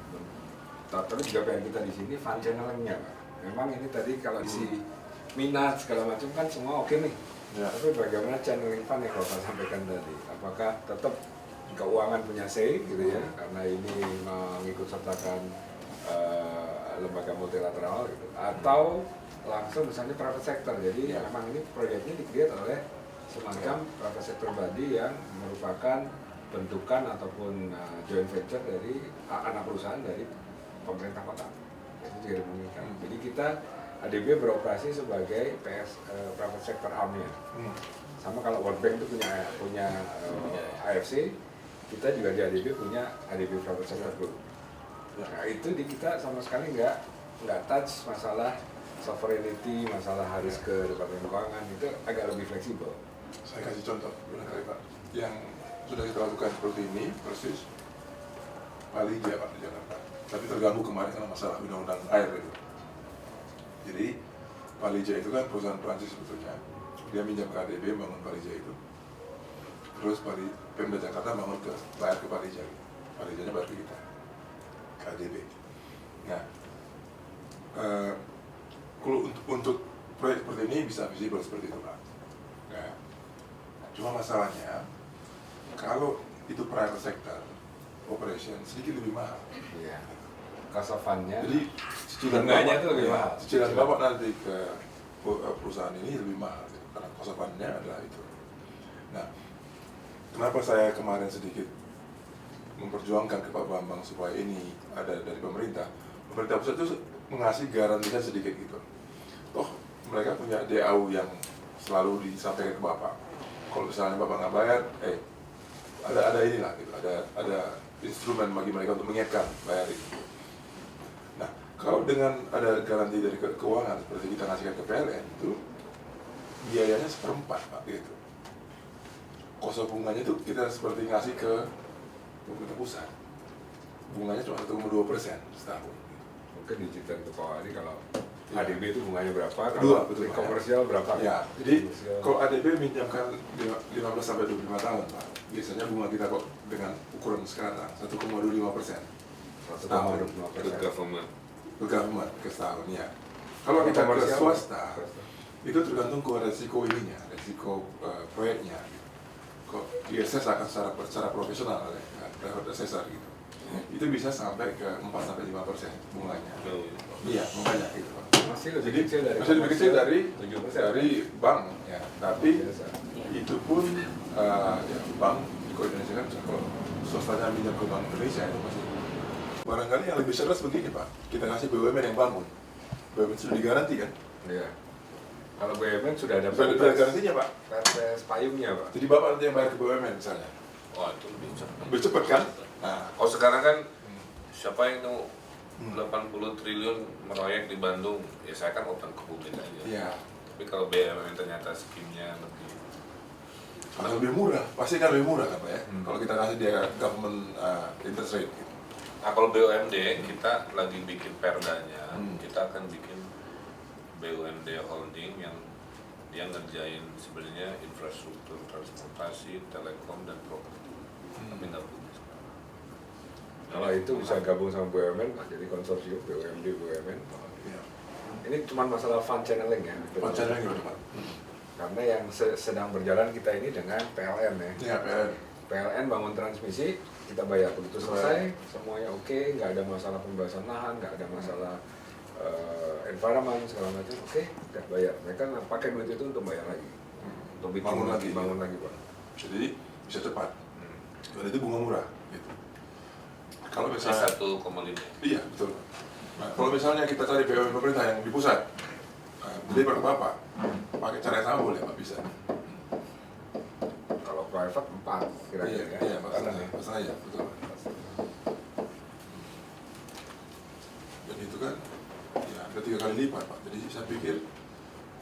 tapi juga PR kita di sini fund channelingnya Pak. Memang ini tadi kalau si minat segala macam kan semua oke nih. Ya. Tapi bagaimana channeling fund yang Bapak sampaikan tadi? Apakah tetap keuangan punya say gitu ya? Karena ini mengikut sertakan lembaga multilateral gitu. Atau langsung misalnya private sector. Jadi memang ini proyeknya di-create oleh semacam private sector body yang merupakan bentukan ataupun joint venture dari anak perusahaan dari pemerintah kota. Itu juga dimungkinkan. Jadi kita ADB beroperasi sebagai private sector arm-nya. Sama kalau World Bank itu punya AFC, kita juga di ADB punya ADB Private Sector Group. Nah itu di kita sama sekali nggak touch masalah sovereignty, masalah harus ke Departemen Keuangan, itu agak lebih fleksibel. Saya kasih contoh, barangkali Pak, yang sudah kita lakukan seperti ini persis Palija Pak di Jakarta, tapi terganggu kemarin karena masalah undang-undang air itu. Jadi Palija itu kan perusahaan Prancis sebetulnya, dia minjam ke ADB bangun Palija itu, terus Pemda Jakarta bangun bayar ke Palija, Palijanya bayar ke kita, ke ADB. Nah, kalau untuk proyek seperti ini bisa visible seperti itu Pak. Nah, cuma masalahnya kalau itu private sector operation sedikit lebih mahal. Iya. Cost of fund-nya. Jadi cicilan bunganya bapak, itu lebih mahal. Cicilan bapak nanti ke perusahaan ini lebih mahal gitu, karena cost of fund-nya adalah itu. Nah, kenapa saya kemarin sedikit memperjuangkan ke Pak Bambang supaya ini ada dari pemerintah. Pemerintah pusat itu mengasih garansinya sedikit gitu. Toh mereka punya DAU yang selalu disampaikan ke Bapak. Kalau misalnya Bapak nggak bayar, ada inilah gitu, ada instrumen bagi mereka untuk mengingatkan bayar itu. Nah, kalau dengan ada garansi dari keuangan seperti kita ngasihkan ke PLN itu biayanya 1/4 Pak gitu. Kos bunganya itu kita seperti ngasih ke pemerintah pusat. Bunganya cuma 1,2% setahun. Mungkin diceritakan ke Pak Wali kalau ADB itu bunganya berapa, Dua, kalau betul, komersial berapa? Ya, jadi kalau ADB minjamkan 15 sampai 25 tahun Pak, biasanya bunga kita kok dengan ukuran sekarang 1,25% setahun. 1,25%. Ke government ke setahun ya. Kalau kita ke swasta, itu tergantung ke resiko ininya, resiko proyeknya. Kok diakses akan secara profesional oleh private assessor gitu. Itu bisa sampai ke 4 sampai 5% bunganya. Iya, banyak gitu Pak. Masih lebih Jadi kecil dari masih lebih kecil dari 7%. dari bank ya. Tapi Biasa. itu pun ya, bank di Indonesia kan kalau swastanya minjam ke Bank Indonesia itu masih barangkali yang lebih cerdas begini Pak. Kita kasih BUMN yang bangun. BUMN sudah digaranti kan? Iya. Kalau BUMN sudah ada Sudah ada garansinya Pak. perpres payungnya Pak. Jadi Bapak nanti yang bayar ke BUMN misalnya. Wah itu lebih cepat. Lebih cepat kan? Nah, Oh sekarang kan siapa yang mau 80 triliun meroyek di Bandung, ya saya kan open ke publik aja. iya. Tapi kalau BUMN ternyata skimnya lebih Akan lebih murah. Pasti kan lebih murah kan Pak ya? Kalau kita kasih dia government interest rate gitu. Nah kalau BUMD kita lagi bikin perdanya, kita akan bikin BUMD holding yang dia ngerjain sebenarnya infrastruktur transportasi, telekom dan properti. Tapi nggak punya sekarang. Kalau itu bisa gabung sama BUMN, Pak, jadi konsorsium BUMD BUMN. Iya. Ini cuma masalah fund channeling ya. Pancarnya gimana Pak? Karena yang sedang berjalan kita ini dengan PLN ya. Iya, PLN. PLN bangun transmisi, kita bayar begitu selesai, semuanya oke, nggak ada masalah pembahasan lahan, nggak ada masalah environment segala macam, oke, nggak bayar. Mereka pakai duit itu untuk bayar lagi, untuk bikin bangun lagi Pak. Jadi bisa cepat. Dan itu bunga murah. Gitu. Kalau Bisa misalnya 1,5. iya betul. Nah, kalau misalnya kita cari BUMN pemerintah yang di pusat, beli pada Bapak, pakai cara yang sama boleh Pak bisa. Kalau private 4 kira-kira ya. Iya, Karena masalah ya, betul. Dan itu kan, ya ada 3 kali lipat Pak. Jadi saya pikir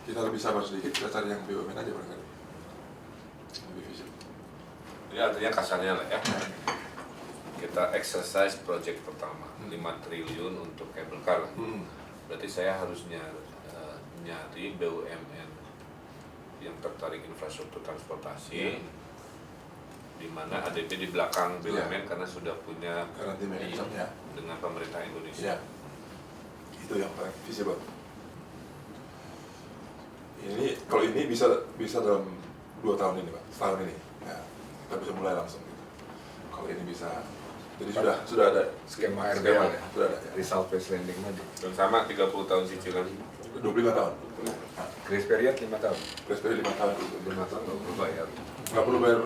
kita lebih sabar sedikit, kita cari yang BUMN aja barangkali. Lebih visible. Jadi artinya kasarnya lah ya. Kita exercise project pertama 5 triliun untuk cable car. Berarti saya harus nyari BUMN yang tertarik infrastruktur transportasi, di mana ADB di belakang BUMN karena sudah punya Garanti mekanismenya dengan pemerintah Indonesia. ya. Itu yang paling visible. Ini kalau ini bisa dalam 2 tahun ini Pak, setahun ini. Ya, kita bisa mulai langsung gitu. Kalau ini bisa, jadi sudah ada skema RB skema, ya, sudah ada. Ya. result based lending tadi. Dan sama 30 tahun cicilan. 25 tahun. Grace period 5 tahun. Grace period 5 tahun. 5 tahun nggak perlu bayar. Nggak perlu bayar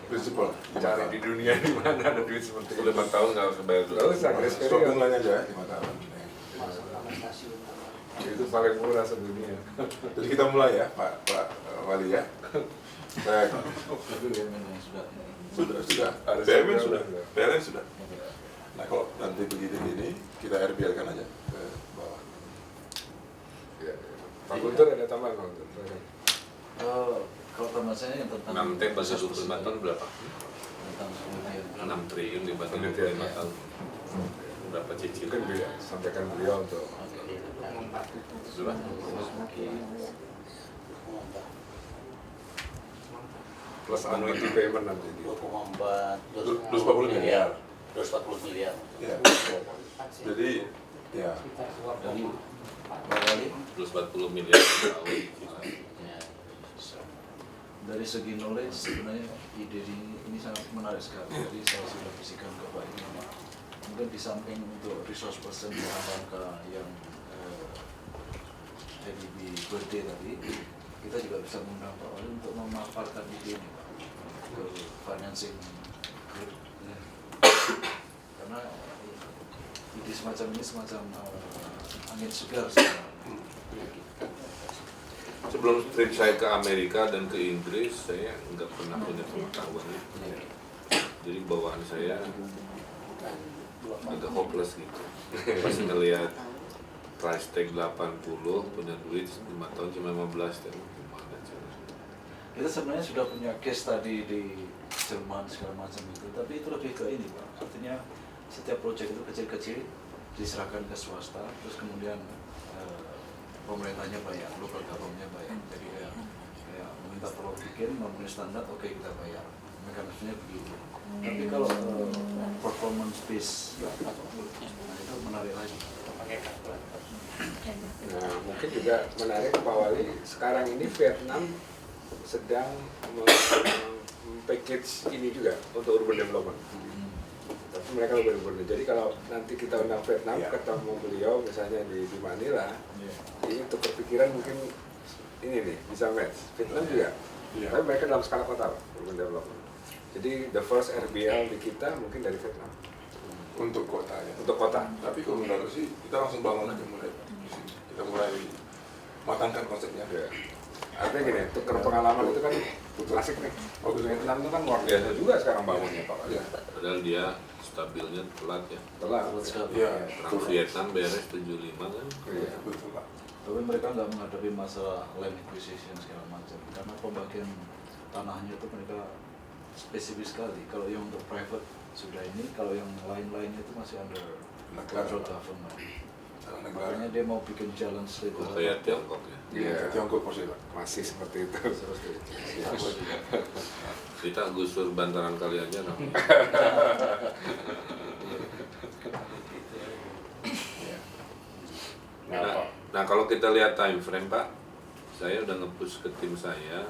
prinsipal. Cari di dunia di mana ada duit seperti itu. 5 tahun nggak usah bayar dulu. Nggak usah grace Stok period. bunganya aja 5 tahun. Itu paling murah sedunia. Jadi kita mulai ya Pak Wali ya. Saya Tapi BUMN yang sudah. Harus BUMN ada, sudah. sudah. PLN sudah. Nah kalau nanti begini ini kita RBL-kan aja ke bawah. Ya, ya. Pak Guntur ada tambahan Pak Guntur? kalau permasalahannya yang tentang 6T bagi 25 tahun berapa? tentang semuanya 6 triliun dibagi Penelitian, 25 ya. tahun. Berapa Mungkin cicilan? beliau sampaikan beliau untuk Sudah. plus annuity payment nanti. 240 miliar. 240 miliar. Ya. Jadi ya dari Pak Wali Plus 40 miliar per tahun. ya, dari segi knowledge sebenarnya ide ini sangat menarik sekali. Jadi saya sudah bisikan ke Pak ini, mungkin di samping untuk resource person dalam rangka yang ADB birthday tadi, kita juga bisa mengundang Pak Wali untuk memaparkan ide ini Pak ke financing group. Karena ide semacam ini semacam angin segar sebenarnya. Sebelum trip saya ke Amerika dan ke Inggris, saya nggak pernah punya pengetahuan itu. Jadi bawaan saya agak hopeless gitu. Pas ngelihat price tag 80, punya duit 5 tahun cuma 15, dan gimana cara? Kita sebenarnya sudah punya case tadi di Jerman segala macam itu, tapi itu lebih ke ini Pak. Artinya setiap proyek itu kecil-kecil diserahkan ke swasta, terus kemudian pemerintahnya bayar, local government-nya bayar. Jadi kayak meminta tolong bikin, memenuhi standar, oke kita bayar. Mekanismenya begitu. Tapi kalau performance base, nah itu menarik lagi. Nah, mungkin juga menarik Pak Wali, sekarang ini Vietnam sedang package ini juga untuk urban development. Tapi mereka berbeda. Jadi kalau nanti kita undang Vietnam, ketemu beliau misalnya di Manila, ini untuk berpikiran mungkin ini nih bisa match. Vietnam juga. Tapi mereka dalam skala kota, urban development. Jadi the first RBL di kita mungkin dari Vietnam. Untuk kota ya. Untuk kota. Tapi kalau menurut sih kita langsung bangun aja mulai di sini. Kita mulai matangkan konsepnya. Ya. Artinya gini, tukar pengalaman itu kan klasik nih. Vietnam itu kan luar biasa juga sekarang bangunnya Pak Wali. Padahal dia stabilnya telat ya. Telah. Iya. Perang Vietnam beres 75 kan. Iya. Betul Pak. Tapi mereka nggak menghadapi masalah land acquisition segala macam, karena pembagian tanahnya itu mereka spesifik sekali. Kalau yang untuk private sudah ini, kalau yang lain-lainnya itu masih under federal government. Makanya dia mau bikin jalan straight Oh, kayak Tiongkok ya. Iya. Tiongkok pasti Pak. Masih seperti itu. Kita gusur bantaran kali aja nah. Nah, kalau kita lihat time frame Pak, saya udah nge-push ke tim saya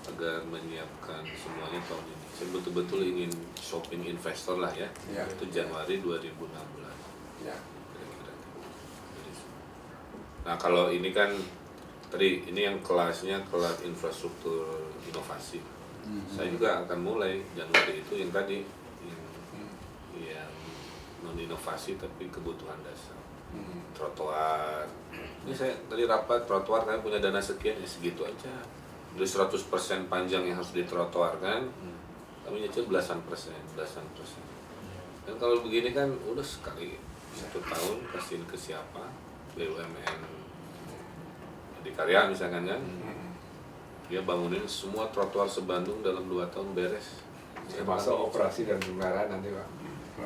agar menyiapkan semuanya tahun ini. Saya betul-betul ingin shopping investor lah ya. Itu Januari 2016. Ya. Kira-kira. Nah, kalau ini kan tadi ini yang kelasnya kelas infrastruktur inovasi. Saya juga akan mulai Januari itu yang tadi yang non inovasi tapi kebutuhan dasar. Trotoar. Ini saya tadi rapat trotoar kan punya dana sekian ya segitu aja. Dari 100% panjang yang harus ditrotoarkan, kami nyicil belasan persen. Dan kalau begini kan udah sekali 1 tahun kasihin ke siapa? BUMN di Karya misalkan kan, dia bangunin semua trotoar se-Bandung dalam 2 tahun beres. Termasuk operasi dan pemeliharaan nanti Pak.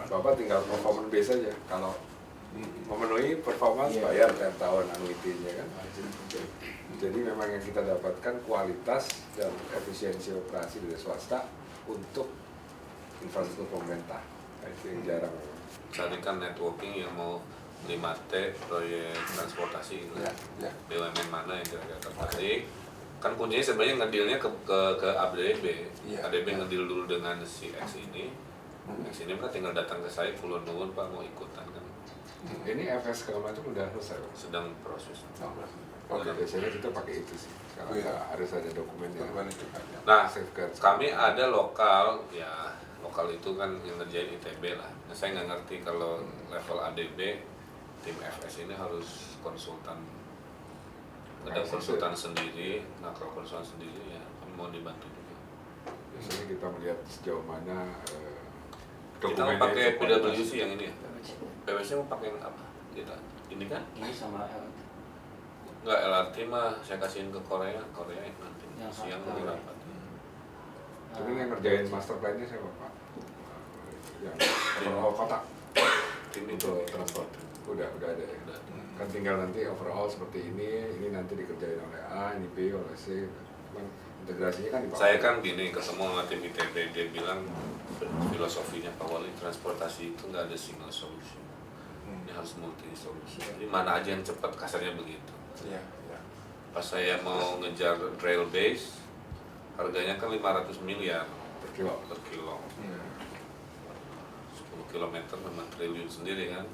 Bapak tinggal performance base aja. Kalau memenuhi performance bayar tiap tahun annuity-nya kan. Jadi memang yang kita dapatkan kualitas dan efisiensi operasi dari swasta untuk infrastruktur pemerintah. Itu yang jarang. Saat ini kan networking yang mau 5T proyek transportasi ini. BUMN mana yang kira-kira tertarik? Kan kuncinya sebenarnya ngedilnya ke ADB. ADB ngedil dulu dengan si X ini. X ini kan tinggal datang ke saya, kulon nuwun Pak mau ikutan kan. Ini FS segala macam udah selesai Pak. Sedang proses. Oke, biasanya kita pakai itu sih. Kalau harus ada dokumennya. Nah, Safeguard. kami ada lokal, ya lokal itu kan yang ngerjain ITB lah. Nah, saya nggak ngerti kalau level ADB, tim FS ini harus konsultan. Ada konsultan sendiri, nah kalau konsultan sendiri ya kami mau dibantu juga. Biasanya kita melihat sejauh mana Kita mau pakai PwC yang ini ya? PwC mau pakai yang apa? Kita ini kan? Ini sama Nggak, LRT mah saya kasihin ke Korea yang nanti Yang siang satu. lagi rapat. Tapi yang ngerjain master plan-nya siapa Pak? Yang overall kota Tim itu untuk transport. Udah ada ya. udah. Kan tinggal nanti overall seperti ini nanti dikerjain oleh A, ini B, oleh C. Cuman integrasinya kan di bawah. Saya kan gini ketemu sama tim ITB, dia bilang filosofinya Pak Wali, transportasi itu nggak ada single solution, ini harus multi solution. Jadi mana aja yang cepat, kasarnya begitu. Pas saya mau ngejar rail base harganya kan 500 miliar per kilo. per kilo. Iya. 10 kilometer memang triliun sendiri kan.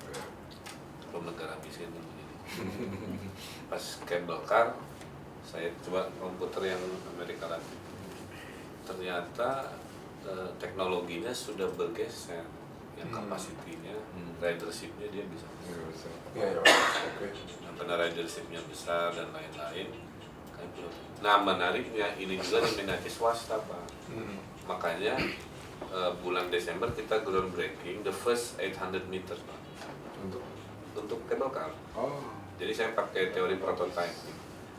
Kalau negara miskin begini. Pas cable car, saya coba komputer yang Amerika Latin. Ternyata teknologinya sudah bergeser, yang kapasitinya, ridershipnya dia bisa besar. Iya, ya, oke. Nah, karena ridershipnya besar dan lain-lain. Nah, menariknya ini juga diminati swasta, Pak. Makanya bulan Desember kita groundbreaking the first 800 meters, Pak. Untuk cable car. Oh. Jadi saya pakai teori prototyping.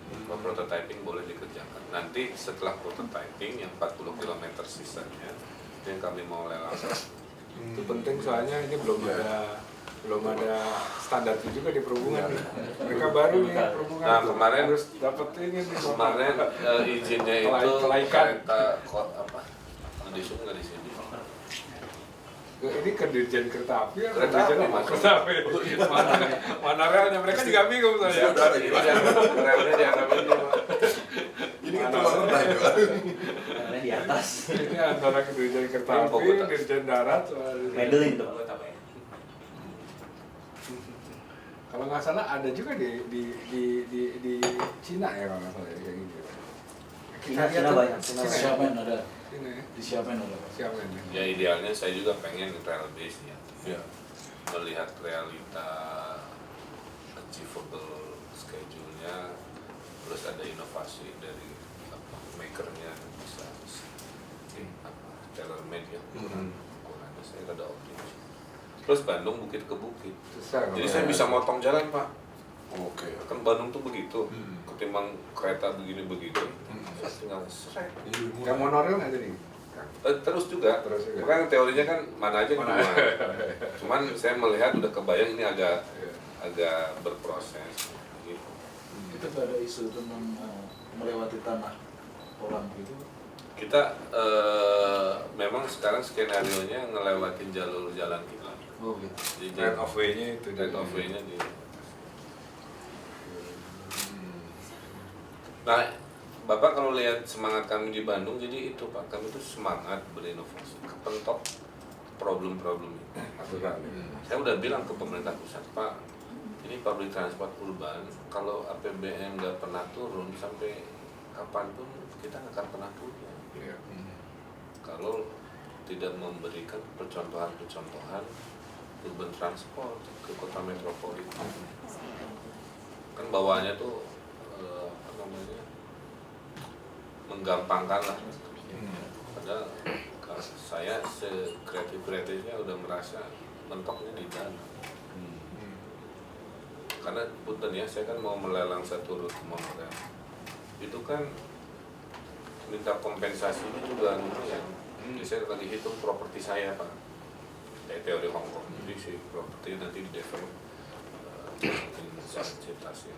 Kalau prototyping boleh dikerjakan. Nanti setelah prototyping yang 40 km sisanya itu yang kami mau lelang. Itu penting soalnya ini belum ada standar itu juga di perhubungan. Mereka baru nih perhubungan. Nah, kemarin harus dapat ini nih. Kemarin izinnya itu Kelaikan. kereta apa? Di sini nggak di sini. Ini ke Dirjen Kereta Api ya? Kereta api, Mas. Kereta api. Mana relnya? Mereka juga bingung saya. Relnya dianggap ini, Pak. Ini kan terlalu rendah itu. Karena di atas. Ini antara ke Dirjen Kereta Api, Dirjen Darat, Medellin itu Pak. kalau nggak salah ada juga di Cina ya kalau nggak salah ya, kayak gitu. Cina banyak. Xiamen ada. Ini Di Xiamen ada. siapa ini? Ya idealnya saya juga pengen rail base ya. Iya. Melihat realita achievable schedule-nya, terus ada inovasi dari makernya bisa tailor made ya. Ukurannya saya rada optimis. Terus Bandung bukit ke bukit. Susah. Jadi saya bisa motong jalan, Pak. Oke. Kan Bandung tuh begitu. Ketimbang kereta begini begitu. Saya tinggal seret. Yang monorail nggak jadi? Terus juga. Kan teorinya kan mana aja Mana cuma. Cuman saya melihat udah kebayang ini agak berproses. Gitu. Kita nggak ada isu tentang melewati tanah orang gitu. Kita memang sekarang skenario-nya ngelewatin jalur jalan kita. Oh gitu. Jadi Right of way-nya itu. right of way-nya di. Nah, Bapak kalau lihat semangat kami di Bandung, jadi itu Pak, kami itu semangat berinovasi, kepentok problem-problem ini. Saya udah bilang ke pemerintah pusat, Pak, ini public transport urban, kalau APBN nggak pernah turun sampai kapanpun kita nggak akan pernah turun. Kalau tidak memberikan percontohan-percontohan urban transport ke kota metropolitan, kan bawaannya tuh apa namanya, menggampangkan lah. Padahal saya sekreatif-kreatifnya udah merasa mentoknya di dana. Karena punten ya, saya kan mau melelang satu rute monorail. Itu kan minta kompensasinya juga lumayan. Jadi saya lagi hitung properti saya, Pak. Dari teori Hong Kong. Jadi si properti nanti di develop ciptasi.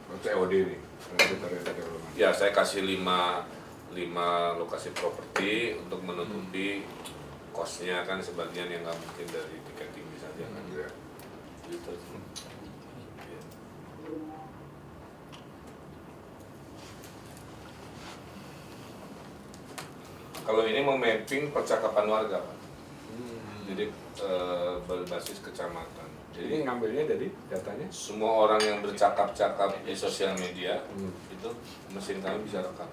TOD nih. Ya, saya kasih 5 lokasi properti untuk menutupi kosnya, kan sebagian yang nggak mungkin dari tiketing saja kan. Gitu. Kalau ini mau mapping percakapan warga, Pak. Jadi berbasis kecamatan. Jadi ngambilnya dari datanya? Semua orang yang bercakap-cakap di sosial media itu mesin kami bisa rekam.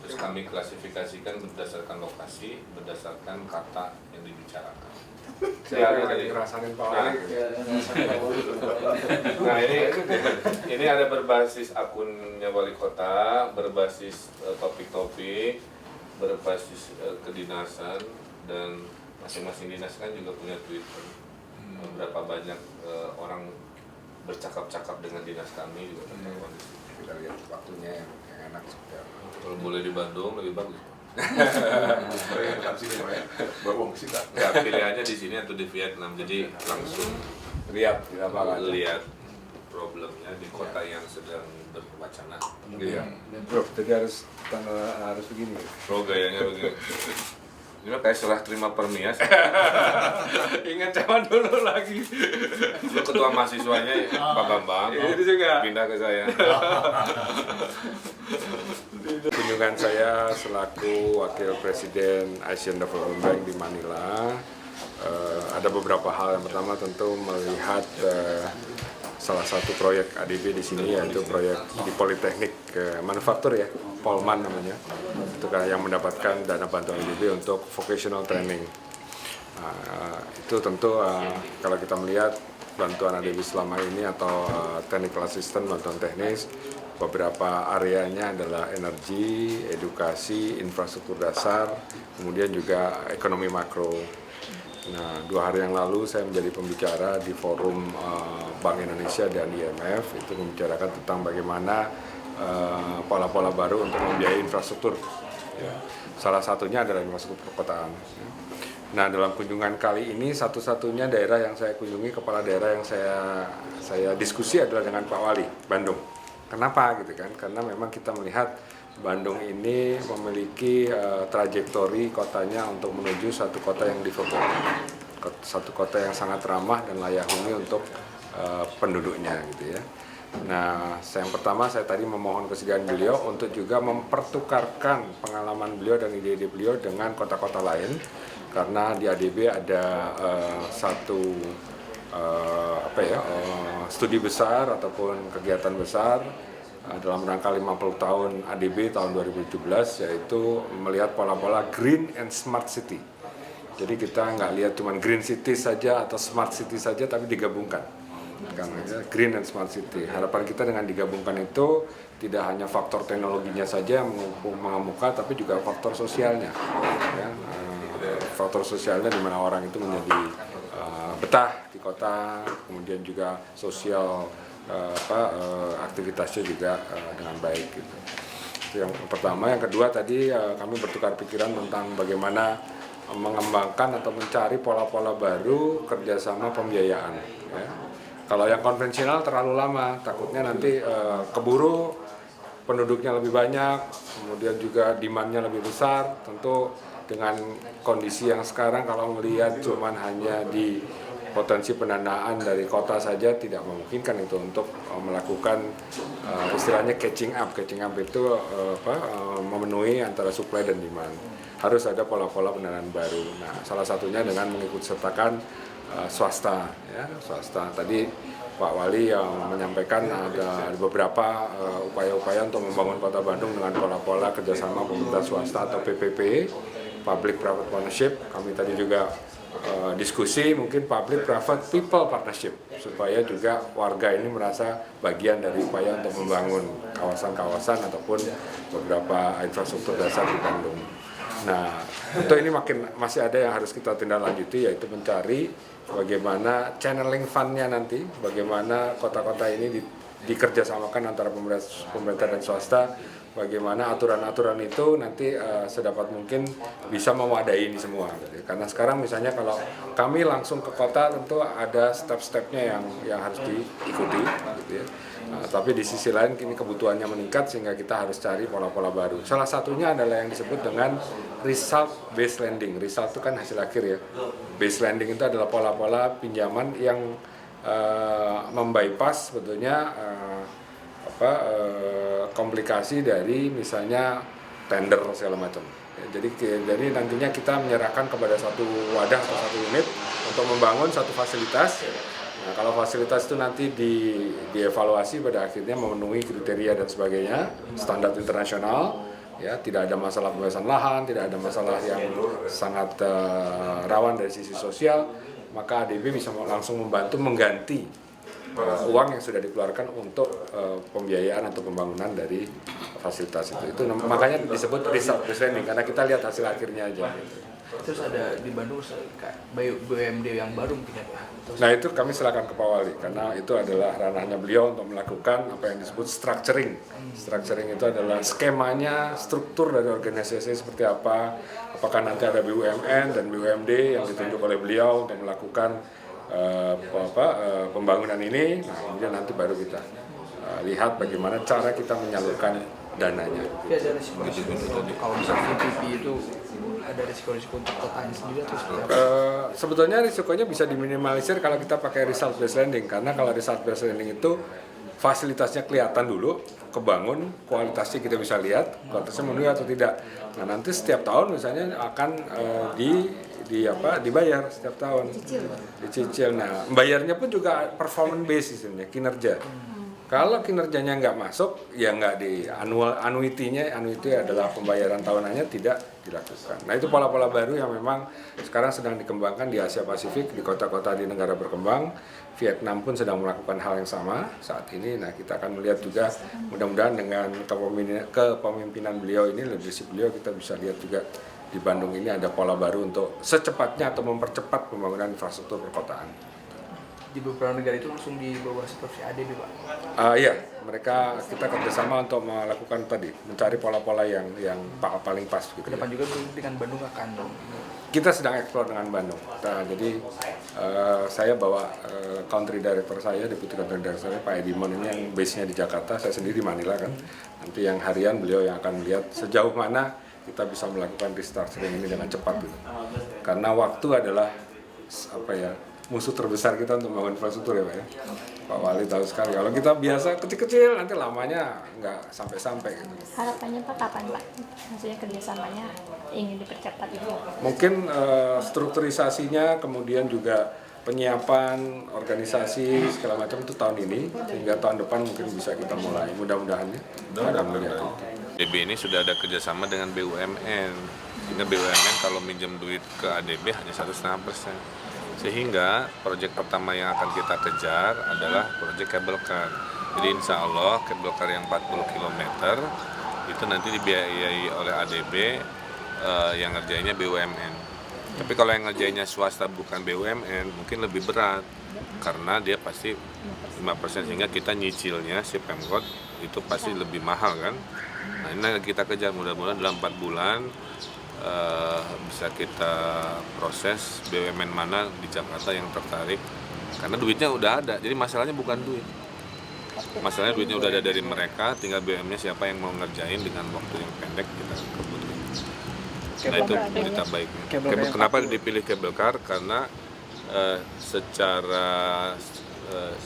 Terus kami klasifikasikan berdasarkan lokasi, berdasarkan kata yang dibicarakan. Saya lagi ngerasain Pak Wali. Nah ini ada berbasis akunnya wali kota, berbasis topik-topik, berbasis kedinasan, dan masing-masing dinas kan juga punya Twitter. Berapa banyak orang bercakap-cakap dengan dinas kami juga terdapat di situ. Kita lihat waktunya yang enak juga. Kalau boleh di Bandung lebih bagus. Bawang sih tak. Nggak, pilihannya di sini atau di Vietnam, jadi langsung Lihat di lapangan. lihat problemnya di kota yang sedang berwacana. Iya. Bro, jadi harus begini. Bro, gayanya begini. Ini kayak serah terima permias. Ingat zaman dulu lagi. Lu ketua mahasiswanya Pak Bambang. Itu juga. Pindah ke saya. Kunjungan saya selaku Wakil Presiden Asian Development Bank di Manila, ada beberapa hal. Yang pertama tentu melihat salah satu proyek ADB di sini, yaitu proyek di Politeknik Manufaktur ya, Polman namanya, itu kan yang mendapatkan dana bantuan ADB untuk vocational training. Itu tentu kalau kita melihat bantuan ADB selama ini atau technical assistant, bantuan teknis, beberapa areanya adalah energi, edukasi, infrastruktur dasar, kemudian juga ekonomi makro. Nah, 2 hari yang lalu saya menjadi pembicara di forum Bank Indonesia dan IMF, itu membicarakan tentang bagaimana pola-pola baru untuk membiayai infrastruktur. Ya. Salah satunya adalah infrastruktur perkotaan. Nah, dalam kunjungan kali ini satu-satunya daerah yang saya kunjungi, kepala daerah yang saya diskusi adalah dengan Pak Wali, Bandung. Kenapa gitu kan? Karena memang kita melihat Bandung ini memiliki trajektori kotanya untuk menuju satu kota yang livable, satu kota yang sangat ramah dan layak huni untuk penduduknya gitu ya. Nah, yang pertama saya tadi memohon kesediaan beliau untuk juga mempertukarkan pengalaman beliau dan ide-ide beliau dengan kota-kota lain, karena di ADB ada satu studi besar ataupun kegiatan besar dalam rangka 50 tahun ADB tahun 2017, yaitu melihat pola-pola green and smart city. Jadi kita nggak lihat cuma green city saja atau smart city saja, tapi digabungkan. Karena green and smart city. Harapan kita dengan digabungkan itu tidak hanya faktor teknologinya saja yang mengemuka, tapi juga faktor sosialnya. Ya, faktor sosialnya di mana orang itu menjadi betah di kota, kemudian juga sosial aktivitasnya juga dengan baik gitu. Itu yang pertama. Yang kedua tadi kami bertukar pikiran tentang bagaimana mengembangkan atau mencari pola-pola baru kerjasama pembiayaan. Ya. Kalau yang konvensional terlalu lama, takutnya nanti keburu penduduknya lebih banyak, kemudian juga demand-nya lebih besar. Tentu dengan kondisi yang sekarang kalau melihat cuman hanya di potensi pendanaan dari kota saja tidak memungkinkan itu untuk melakukan istilahnya catching up. Catching up itu memenuhi antara supply dan demand. Harus ada pola-pola pendanaan baru. Nah, salah satunya dengan mengikut sertakan swasta, ya, swasta. Tadi Pak Wali yang menyampaikan ada beberapa upaya-upaya untuk membangun Kota Bandung dengan pola-pola kerjasama pemerintah swasta atau PPP, Public Private Partnership. Kami tadi juga diskusi mungkin Public Private People Partnership, supaya juga warga ini merasa bagian dari upaya untuk membangun kawasan-kawasan ataupun beberapa infrastruktur dasar di Bandung. Nah, tentu ini masih ada yang harus kita tindak lanjuti, yaitu mencari bagaimana channeling fund-nya nanti, bagaimana kota-kota ini dikerjasamakan antara pemerintah dan swasta, bagaimana aturan-aturan itu nanti sedapat mungkin bisa mewadai ini semua. Karena sekarang misalnya kalau kami langsung ke kota tentu ada step-stepnya yang harus diikuti, gitu ya. Tapi di sisi lain kini kebutuhannya meningkat sehingga kita harus cari pola-pola baru. Salah satunya adalah yang disebut dengan result based lending. Result itu kan hasil akhir ya. Based lending itu adalah pola-pola pinjaman yang membypass sebetulnya komplikasi dari misalnya tender segala macam. Jadi nantinya kita menyerahkan kepada satu wadah atau satu unit untuk membangun satu fasilitas. Nah, kalau fasilitas itu nanti dievaluasi pada akhirnya memenuhi kriteria dan sebagainya, standar internasional, ya, tidak ada masalah pembebasan lahan, tidak ada masalah yang sangat rawan dari sisi sosial, maka ADB bisa langsung membantu mengganti uang yang sudah dikeluarkan untuk pembiayaan atau pembangunan dari fasilitas itu. Itu makanya disebut result based lending, karena kita lihat hasil akhirnya aja. Terus ada di Bandung BUMD yang baru mungkin ya Pak? Nah, itu kami silakan ke Pak Wali, karena itu adalah ranahnya beliau untuk melakukan apa yang disebut structuring. Structuring itu adalah skemanya, struktur dari organisasi seperti apa, apakah nanti ada BUMN dan BUMD yang ditunjuk oleh beliau untuk melakukan pembangunan ini. Nah, kemudian nanti baru kita lihat bagaimana cara kita menyalurkan dananya. Tapi ada risiko-risiko kalau misalnya PPP itu ada risiko-risiko untuk kotanya sendiri atau seperti apa? Sebetulnya risikonya bisa diminimalisir kalau kita pakai result based lending, karena kalau result based lending itu fasilitasnya kelihatan dulu, kebangun, kualitasnya kita bisa lihat, kualitasnya memenuhi atau tidak. Nah nanti setiap tahun misalnya akan dibayar setiap tahun, dicicil. Nah bayarnya pun juga performance basis, kinerja. Kalau kinerjanya nggak masuk, ya nggak di annuity adalah pembayaran tahunannya tidak dilakukan. Nah itu pola-pola baru yang memang sekarang sedang dikembangkan di Asia Pasifik, di kota-kota di negara berkembang. Vietnam pun sedang melakukan hal yang sama saat ini. Nah kita akan melihat juga, mudah-mudahan dengan kepemimpinan beliau ini, leadership beliau, kita bisa lihat juga di Bandung ini ada pola baru untuk secepatnya atau mempercepat pembangunan infrastruktur perkotaan. Di beberapa negara itu langsung di bawah supervisi ADB, Pak. Iya, kita kerjasama untuk melakukan mencari pola-pola yang paling pas. Gitu, Kedepan juga dengan Bandung akan. Kita sedang eksplor dengan Bandung. Nah, jadi saya bawa country director saya, deputy country director saya, Pak Edimon ini yang base-nya di Jakarta, saya sendiri di Manila kan. Nanti yang harian beliau yang akan melihat sejauh mana kita bisa melakukan restructuring ini dengan cepat. Gitu. Karena waktu adalah musuh terbesar kita untuk membangun infrastruktur ya Pak ya. Pak Wali tahu sekali, kalau kita biasa kecil-kecil nanti lamanya nggak sampai-sampai gitu. Harapannya Pak kapan Pak? Maksudnya kerjasamanya ingin dipercepat itu? Mungkin strukturisasinya, kemudian juga penyiapan organisasi segala macam itu tahun ini, hingga tahun depan mungkin bisa kita mulai, mudah-mudahan ya. Ada melihat itu. ADB ini sudah ada kerjasama dengan BUMN, sehingga BUMN kalau minjem duit ke ADB hanya 1,5%. Sehingga proyek pertama yang akan kita kejar adalah proyek kabel car. Jadi insya Allah kabel car yang 40 km itu nanti dibiayai oleh ADB, yang ngerjainnya BUMN. Tapi kalau yang ngerjainnya swasta bukan BUMN mungkin lebih berat karena dia pasti 5%, sehingga kita nyicilnya si Pemkot itu pasti lebih mahal kan. Nah ini yang kita kejar, mudah-mudahan dalam 4 bulan bisa kita proses BUMN mana di Jakarta yang tertarik, karena duitnya udah ada. Jadi masalahnya bukan duit, masalahnya duitnya udah ada dari mereka, tinggal BUMN-nya siapa yang mau ngerjain dengan waktu yang pendek kita kebutuhan. Nah itu berita baiknya. Kenapa dipilih kabel car? Karena secara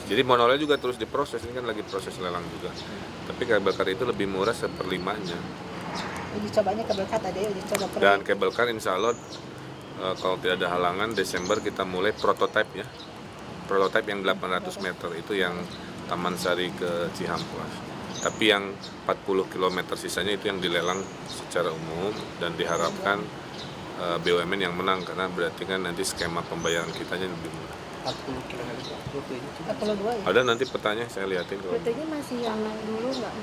jadi monorail juga terus diproses, ini kan lagi proses lelang juga. Tapi kabel car itu lebih murah 1/5-nya. Uji cobanya kabel car tadi, uji coba proyek. Dan kabel car insya Allah kalau tidak ada halangan Desember kita mulai prototipe ya. Prototipe yang 800 meter itu yang Taman Sari ke Cihampelas. Tapi yang 40 km sisanya itu yang dilelang secara umum dan diharapkan BUMN yang menang, karena berarti kan nanti skema pembayaran kitanya lebih murah. 40 km rutenya. 42 ya. Ada nanti petanya saya liatin kalau. Rutenya masih yang dulu nggak?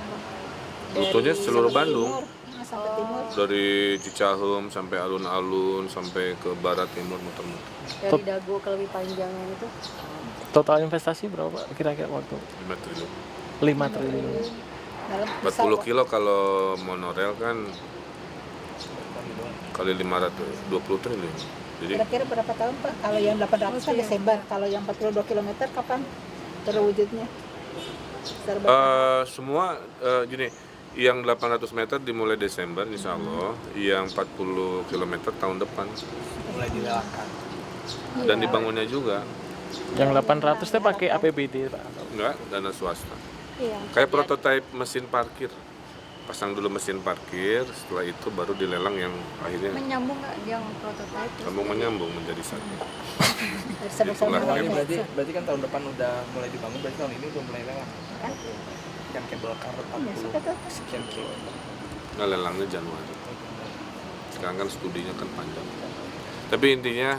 Rutenya seluruh Bandung. Sampai timur. Dari Cicahem sampai alun-alun sampai ke barat timur muter-muter. Dari Dago ke lebih panjangnya itu? Total investasi berapa Pak? Kira-kira waktu? 5 triliun. 5 triliun. Dalam 40 kilo kalau monorail kan kali 500, 20 triliun. Jadi kira-kira berapa tahun Pak? Kalau yang 800 kan Desember, kalau yang 42 km kapan terwujudnya? semua gini, yang 800 meter dimulai Desember insya Allah, yang 40 km tahun depan. Mulai dilelangkan. Dan dibangunnya juga. Yang 800 teh pakai APBD Pak? Enggak, dana swasta. Iya. Kayak prototipe mesin parkir. Pasang dulu mesin parkir, setelah itu baru dilelang yang akhirnya Menyambung nggak yang prototipe? kamu menyambung menjadi satu. Sama-sama Itulah. Ini berarti kan tahun depan udah mulai dibangun, berarti tahun ini udah mulai lelang. Kan? Yang kabel car 40 sekian kilo. Nah, lelangnya Januari. Sekarang kan studinya kan panjang. Tapi intinya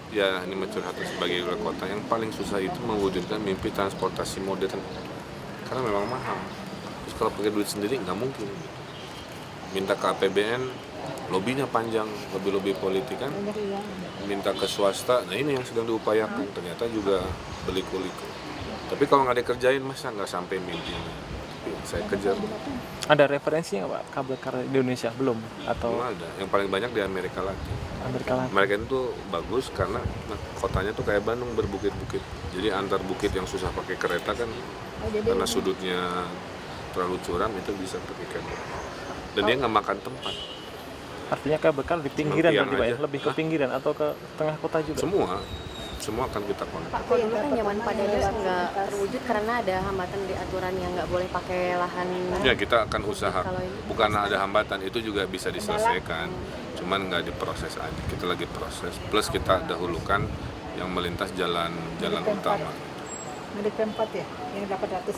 ya ini curhat sebagai wali kota, yang paling susah itu mewujudkan mimpi transportasi modern. Karena memang mahal. Terus kalau pakai duit sendiri nggak mungkin. Minta ke APBN, lobbynya panjang, lobby politik kan. Minta ke swasta, nah ini yang sedang diupayakan. Ternyata juga beliku-liku. Tapi kalau nggak dikerjain masa nggak sampai mimpinya. Tapi saya kejar. Ada referensinya nggak Pak? Kabel car di Indonesia belum? Atau Belum ada. Yang paling banyak di Amerika Latin. Amerika Latin? Mereka itu bagus karena kotanya tuh kayak Bandung, berbukit-bukit. Jadi antar bukit yang susah pakai kereta kan, karena sudutnya terlalu curam, itu bisa pakai kabel. Dan dia nggak makan tempat. Artinya kabel car di pinggiran Tiang berarti Pak ya? aja. Lebih ke pinggiran atau ke tengah kota juga? Semua semua akan kita connect. Pak, kalau dulu kan zaman Pak Dede nggak terwujud karena ada hambatan di aturan yang nggak boleh pakai lahan. Ya kita akan usaha, Kalau ini- bukan ada hambatan, itu juga bisa diselesaikan, cuman nggak diproses aja, kita lagi proses, plus kita dahulukan yang melintas jalan utama. Milik Pemkot ya, yang 800 itu.